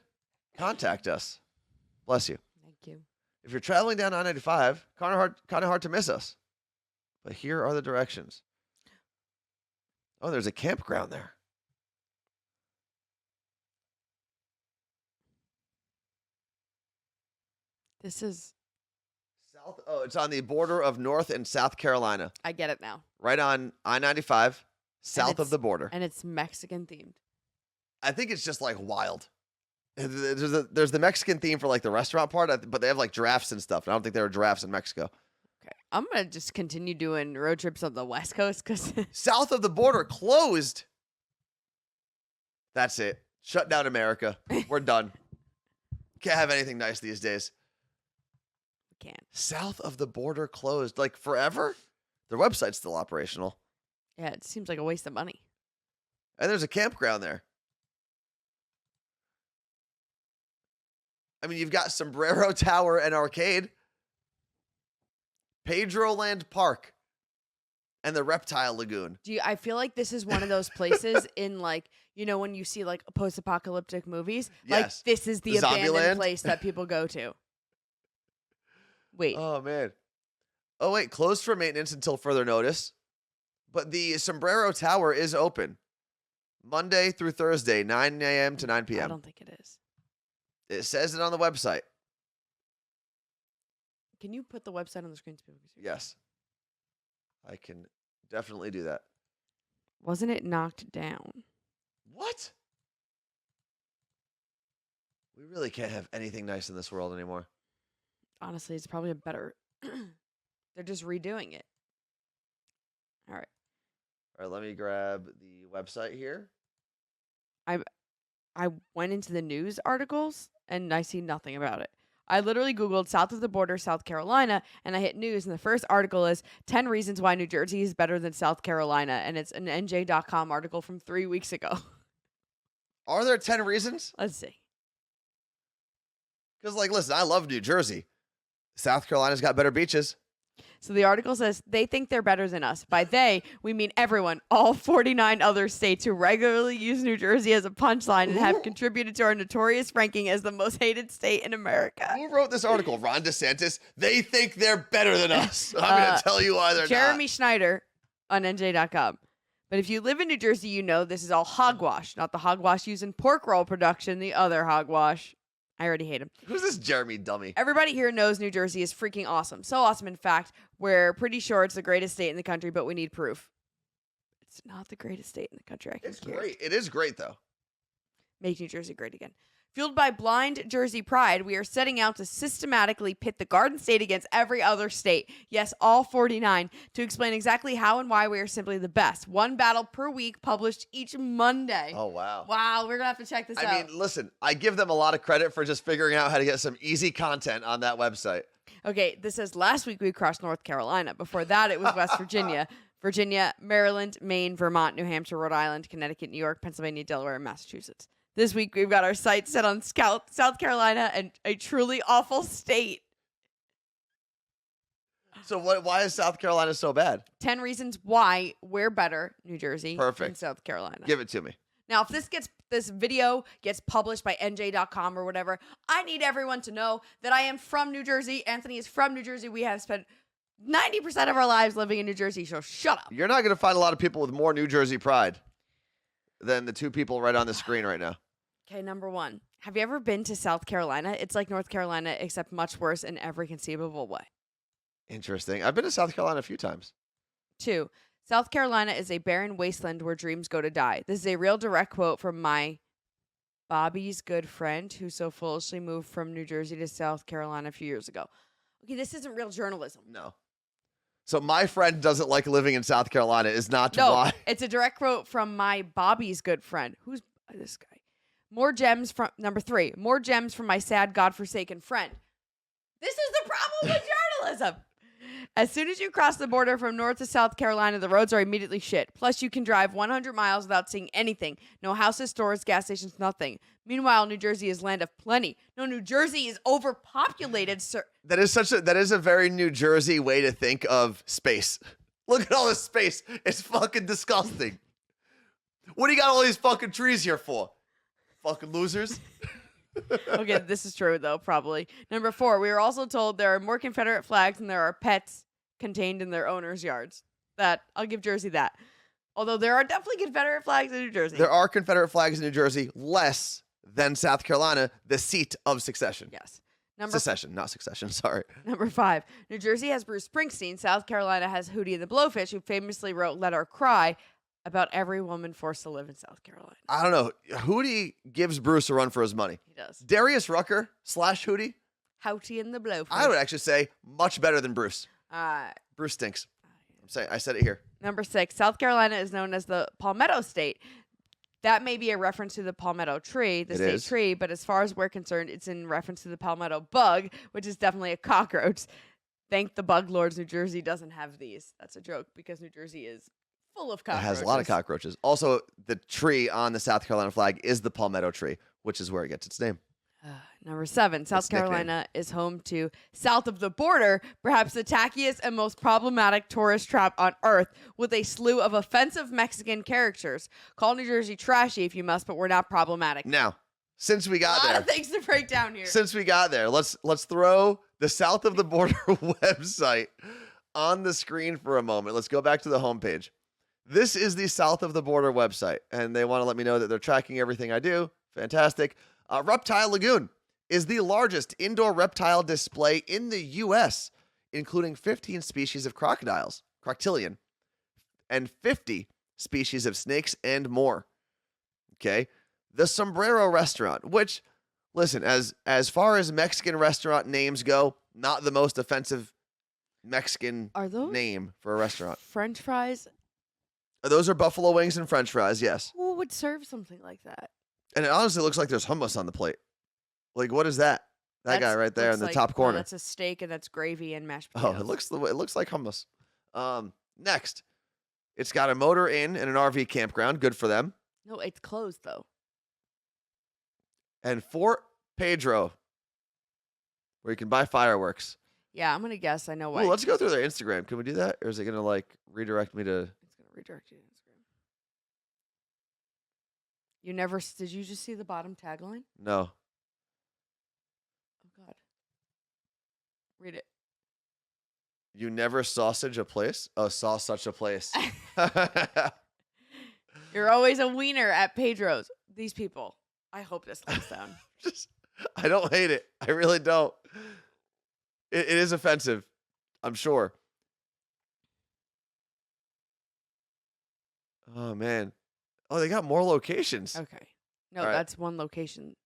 Contact Us. Bless you. Thank you. If you're traveling down I-95, kind of hard to miss us. But here are the directions. Oh, there's a campground there. This is, South. Oh, it's on the border of North and South Carolina. I get it now. Right on I-95, south of it's- the border. And it's Mexican themed. I think it's just like wild. There's the Mexican theme for like the restaurant part, but they have like giraffes and stuff. And I don't think there are giraffes in Mexico. Okay. I'm going to just continue doing road trips on the West Coast because South of the border closed. That's it. Shut down America. We're done. Can't have anything nice these days. we can't. South of the border closed. Like forever? Their website's still operational. Yeah, it seems like a waste of money. And there's a campground there. I mean, you've got Sombrero Tower and Arcade, Pedro Land Park, and the reptile lagoon. I feel like this is one of those places in like, when you see like post-apocalyptic movies, like Yes. this is the The abandoned Zombieland? place that people go to. Wait, Oh, man. Oh, wait. Closed for maintenance until further notice. But the Sombrero Tower is open Monday through Thursday, 9 a.m. to 9 I p.m. don't think it is. It says it on the website. Can you put the website on the screen so people can see? Yes. I can definitely do that. Wasn't it knocked down? What? We really can't have anything nice in this world anymore. Honestly, it's probably a better. They're just redoing it. All right. All right, let me grab the website here. I went into the news articles and I see nothing about it. I literally Googled south of the border, South Carolina, and I hit news. And the first article is 10 reasons why New Jersey is better than South Carolina. And it's an NJ.com article from 3 weeks ago. Are there 10 reasons? Let's see. Because, listen, I love New Jersey. South Carolina's got better beaches. So the article says they think they're better than us. By they, we mean everyone, all 49 other states who regularly use New Jersey as a punchline and have contributed to our notorious ranking as the most hated state in America. Who wrote this article? Ron DeSantis? They think they're better than us. I'm going to tell you why they're Jeremy not. Schneider on NJ.com. But if you live in New Jersey, you know this is all hogwash, not the hogwash used in pork roll production, the other hogwash. I already hate him. Who's this Jeremy dummy? Everybody here knows New Jersey is freaking awesome. So awesome, in fact, we're pretty sure it's the greatest state in the country, but we need proof. It's not the greatest state in the country. It's great. It is great, though. Make New Jersey great again. Fueled by blind Jersey pride, we are setting out to systematically pit the Garden State against every other state. Yes, all 49, to explain exactly how and why we are simply the best. One battle per week, published each Monday. Oh, wow. Wow, we're going to have to check this out. I mean, listen, I give them a lot of credit for just figuring out how to get some easy content on that website. Okay, this says last week we crossed North Carolina. Before that, it was West Virginia. Virginia, Maryland, Maine, Vermont, New Hampshire, Rhode Island, Connecticut, New York, Pennsylvania, Delaware, and Massachusetts. This week, we've got our sights set on South Carolina, and a truly awful state. So why is South Carolina so bad? 10 reasons why we're better, New Jersey, Perfect. than South Carolina. Give it to me. Now, if this video gets published by NJ.com or whatever, I need everyone to know that I am from New Jersey. Anthony is from New Jersey. We have spent 90% of our lives living in New Jersey, so shut up. You're not going to find a lot of people with more New Jersey pride than the two people right on the screen right now. Okay, number one. Have you ever been to South Carolina? It's like North Carolina, except much worse in every conceivable way. Interesting. I've been to South Carolina a few times. 2. South Carolina is a barren wasteland where dreams go to die. This is a real direct quote from my Bobby's good friend who so foolishly moved from New Jersey to South Carolina a few years ago. Okay, this isn't real journalism. No. So my friend doesn't like living in South Carolina is not why. It's a direct quote from my Bobby's good friend. Who's this guy? Number 3, more gems from my sad, godforsaken friend. This is the problem with journalism. As soon as you cross the border from North to South Carolina, the roads are immediately shit. Plus, you can drive 100 miles without seeing anything. No houses, stores, gas stations, nothing. Meanwhile, New Jersey is land of plenty. No, New Jersey is overpopulated, sir. That is a very New Jersey way to think of space. Look at all this space. It's fucking disgusting. What do you got all these fucking trees here for? Fucking losers. Okay, this is true, though, probably. Number 4, we were also told there are more Confederate flags than there are pets contained in their owners' yards. I'll give Jersey that. Although there are definitely Confederate flags in New Jersey. There are Confederate flags in New Jersey, less than South Carolina, the seat of secession. Yes. Secession, not succession, sorry. Number 5, New Jersey has Bruce Springsteen. South Carolina has Hootie and the Blowfish, who famously wrote Let Her Cry about every woman forced to live in South Carolina. I don't know. Hootie gives Bruce a run for his money. He does. Darius Rucker / Hootie, Hootie and the Blowfish. I would actually say much better than Bruce. Uh, Bruce stinks. I said it here. Number 6, South Carolina is known as the Palmetto State. That may be a reference to the palmetto tree, the state tree, but as far as we're concerned, it's in reference to the palmetto bug, which is definitely a cockroach. Thank the bug lords, New Jersey doesn't have these. That's a joke because New Jersey is full of cockroaches. It has a lot of cockroaches. Also, the tree on the South Carolina flag is the palmetto tree, which is where it gets its name. Number 7, South Its nickname. Carolina is home to, south of the border, perhaps the tackiest and most problematic tourist trap on earth, with a slew of offensive Mexican characters. Call New Jersey trashy if you must, but we're not problematic. Now, since we A got lot there, of things to break down here. since we got there, let's throw the South of the Border website on the screen for a moment. Let's go back to the homepage. This is the South of the Border website, and they want to let me know that they're tracking everything I do. Fantastic. Reptile Lagoon is the largest indoor reptile display in the U.S., including 15 species of crocodiles, crocodilian, and 50 species of snakes and more. Okay. The Sombrero Restaurant, which, listen, as far as Mexican restaurant names go, not the most offensive Mexican Are those name for a restaurant. French fries? Those are buffalo wings and French fries, yes. Who would serve something like that? And it honestly looks like there's hummus on the plate. Like, what is that? That guy right there in looks the like- top corner. that's a steak, and that's gravy and mashed Oh, potatoes. it looks like hummus. Next, it's got a motor inn and an RV campground. Good for them. No, it's closed though. And Fort Pedro, where you can buy fireworks. Yeah, I'm gonna guess. I know why. Ooh, let's go through their Instagram. Can we do that, or is it gonna like redirect me to? It's gonna redirect you to Instagram. You never did you just see the bottom tagline? No. Oh God. Read it. You never sausage a place? Oh, saw such a place. You're always a wiener at Pedro's. These people. I hope this slows down. I don't hate it. I really don't. It is offensive, I'm sure. Oh, man. Oh, they got more locations. Okay. No, All right. that's one location.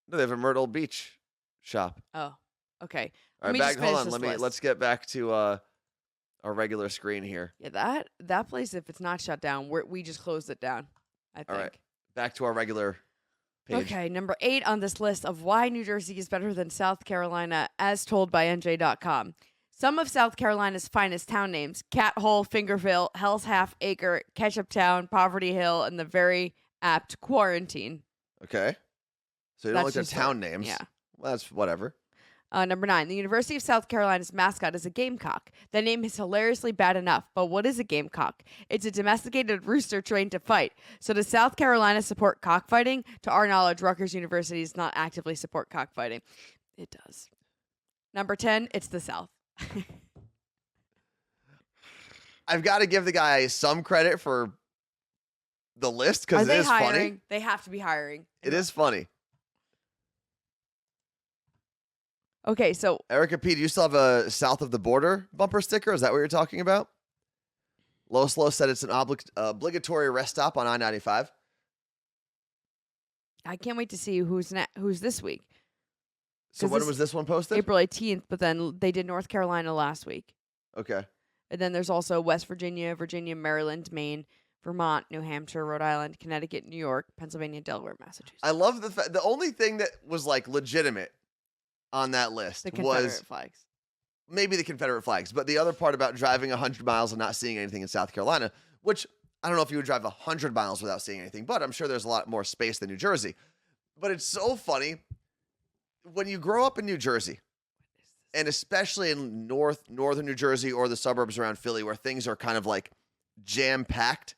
No, they have a Myrtle Beach shop. Oh. Okay. All right, me just hold finish on. this list. Let's get back to our regular screen here. Yeah, that place, if it's not shut down, we just closed it down, I think. All right. Back to our regular page. Okay, number 8 on this list of why New Jersey is better than South Carolina, as told by NJ.com. Some of South Carolina's finest town names: Cat Hole, Fingerville, Hell's Half Acre, Ketchup Town, Poverty Hill, and the very apt Quarantine. Okay. So you don't like That's their just town names. Yeah. Well, that's whatever. Number 9, the University of South Carolina's mascot is a gamecock. The name is hilariously bad enough, but what is a gamecock? It's a domesticated rooster trained to fight. So does South Carolina support cockfighting? To our knowledge, Rutgers University does not actively support cockfighting. It does. Number 10, it's the South. I've got to give the guy some credit for the list because it is hiring? funny. They have to be hiring. It is funny. Okay, so Erica P., do you still have a South of the Border bumper sticker? Is that what you're talking about? Low Slow said it's an obligatory rest stop on I-95. I can't wait to see who's this week. So 'Cause when this- was this one posted? April 18th, but then they did North Carolina last week. Okay. And then there's also West Virginia, Maryland, Maine, Vermont, New Hampshire, Rhode Island, Connecticut, New York, Pennsylvania, Delaware, Massachusetts. I love the only thing that was like legitimate on that list The Confederate was flags. maybe the Confederate flags, but the other part about driving 100 miles and not seeing anything in South Carolina, which I don't know if you would drive 100 miles without seeing anything, but I'm sure there's a lot more space than New Jersey. But it's so funny when you grow up in New Jersey, and especially in northern New Jersey or the suburbs around Philly, where things are kind of like jam-packed,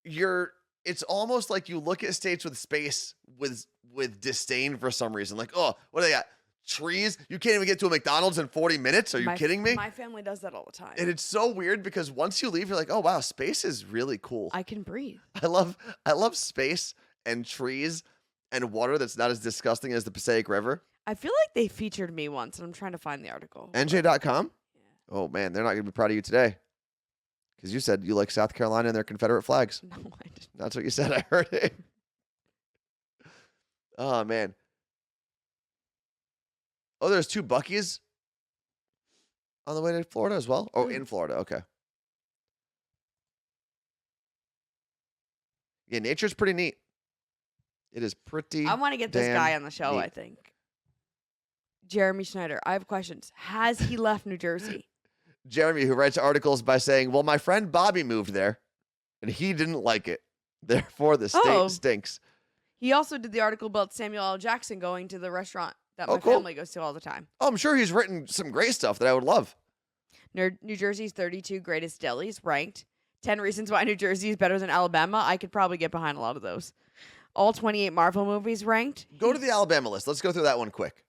it's almost like you look at states with space with disdain for some reason. Like, oh, what do they got? Trees? You can't even get to a McDonald's in 40 minutes? Are you kidding me? My family does that all the time. And it's so weird because once you leave, you're like, oh wow, space is really cool. I can breathe. I love space and trees and water that's not as disgusting as the Passaic River. I feel like they featured me once, and I'm trying to find the article. NJ.com? Yeah. Oh man, they're not going to be proud of you today. Because you said you like South Carolina and their Confederate flags. No, I didn't. That's what you said. I heard it. Oh, man. Oh, there's 2 Buc-ee's on the way to Florida as well? Oh, in Florida. Okay. Yeah, nature's pretty neat. It is pretty. I want to get this damn guy on the show, neat. I think. Jeremy Schneider. I have questions. Has he left New Jersey? Jeremy, who writes articles by saying, well, my friend Bobby moved there, and he didn't like it. Therefore, the state Oh. stinks. He also did the article about Samuel L. Jackson going to the restaurant that my cool. family goes to all the time. Oh, I'm sure he's written some great stuff that I would love. New Jersey's 32 greatest delis ranked. 10 reasons why New Jersey is better than Alabama. I could probably get behind a lot of those. All 28 Marvel movies ranked. Go to the Alabama list. Let's go through that one quick,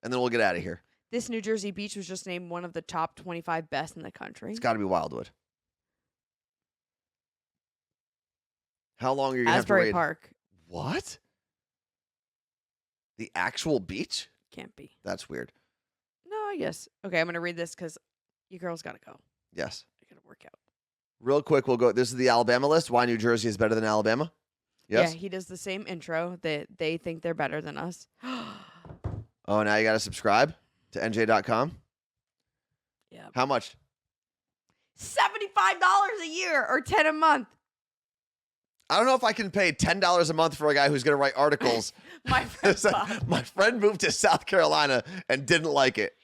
and then we'll get out of here. This New Jersey beach was just named one of the top 25 best in the country. It's got to be Wildwood. How long are you going to have to Asbury wait? Park. What? The actual beach? Can't be. That's weird. No, I guess. Okay, I'm going to read this because you girls got to go. Yes. I got to work out. Real quick, we'll go. This is the Alabama list. Why New Jersey is better than Alabama? Yes? Yeah, he does the same intro. They think they're better than us. Oh, now you got to subscribe to NJ.com? Yeah. How much? $75 a year or $10 a month. I don't know if I can pay $10 a month for a guy who's going to write articles. My friend Bob. My friend moved to South Carolina and didn't like it.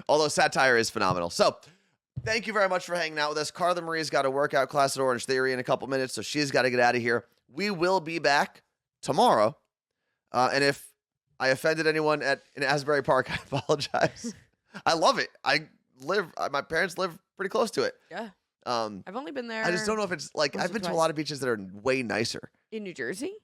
Although satire is phenomenal. So, thank you very much for hanging out with us. Carla Marie's got a workout class at Orange Theory in a couple minutes, so she's got to get out of here. We will be back tomorrow. And if I offended anyone in Asbury Park, I apologize. I love it. My parents live pretty close to it. Yeah. I've only been there. I just don't know if it's like, once I've or been to a twice. lot of beaches that are way nicer, In New Jersey?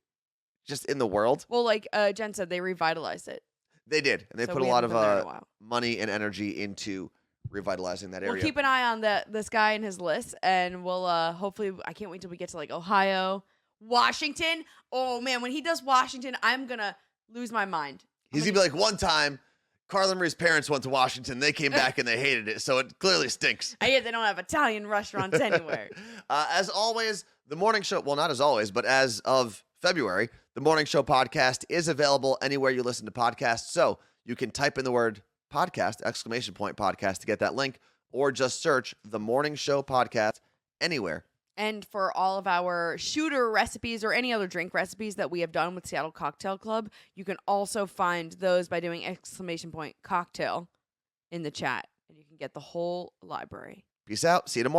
just in the world. Well, like Jen said, they revitalized it. They did. And they So put a we lot haven't of been there in a while. money and energy into revitalizing that area. We'll keep an eye on this guy and his list, and we'll hopefully, I can't wait till we get to like Ohio, Washington. Oh man, when he does Washington, I'm gonna lose my mind. He's going to be like, one time, Carla Marie's parents went to Washington. They came back and they hated it. So it clearly stinks. I hear they don't have Italian restaurants anywhere. As always, the morning show, well, not as always, but as of February, the morning show podcast is available anywhere you listen to podcasts. So you can type in the word podcast, ! Podcast to get that link, or just search the morning show podcast anywhere. And for all of our shooter recipes or any other drink recipes that we have done with Seattle Cocktail Club, you can also find those by doing ! Cocktail in the chat, and you can get the whole library. Peace out. See you tomorrow.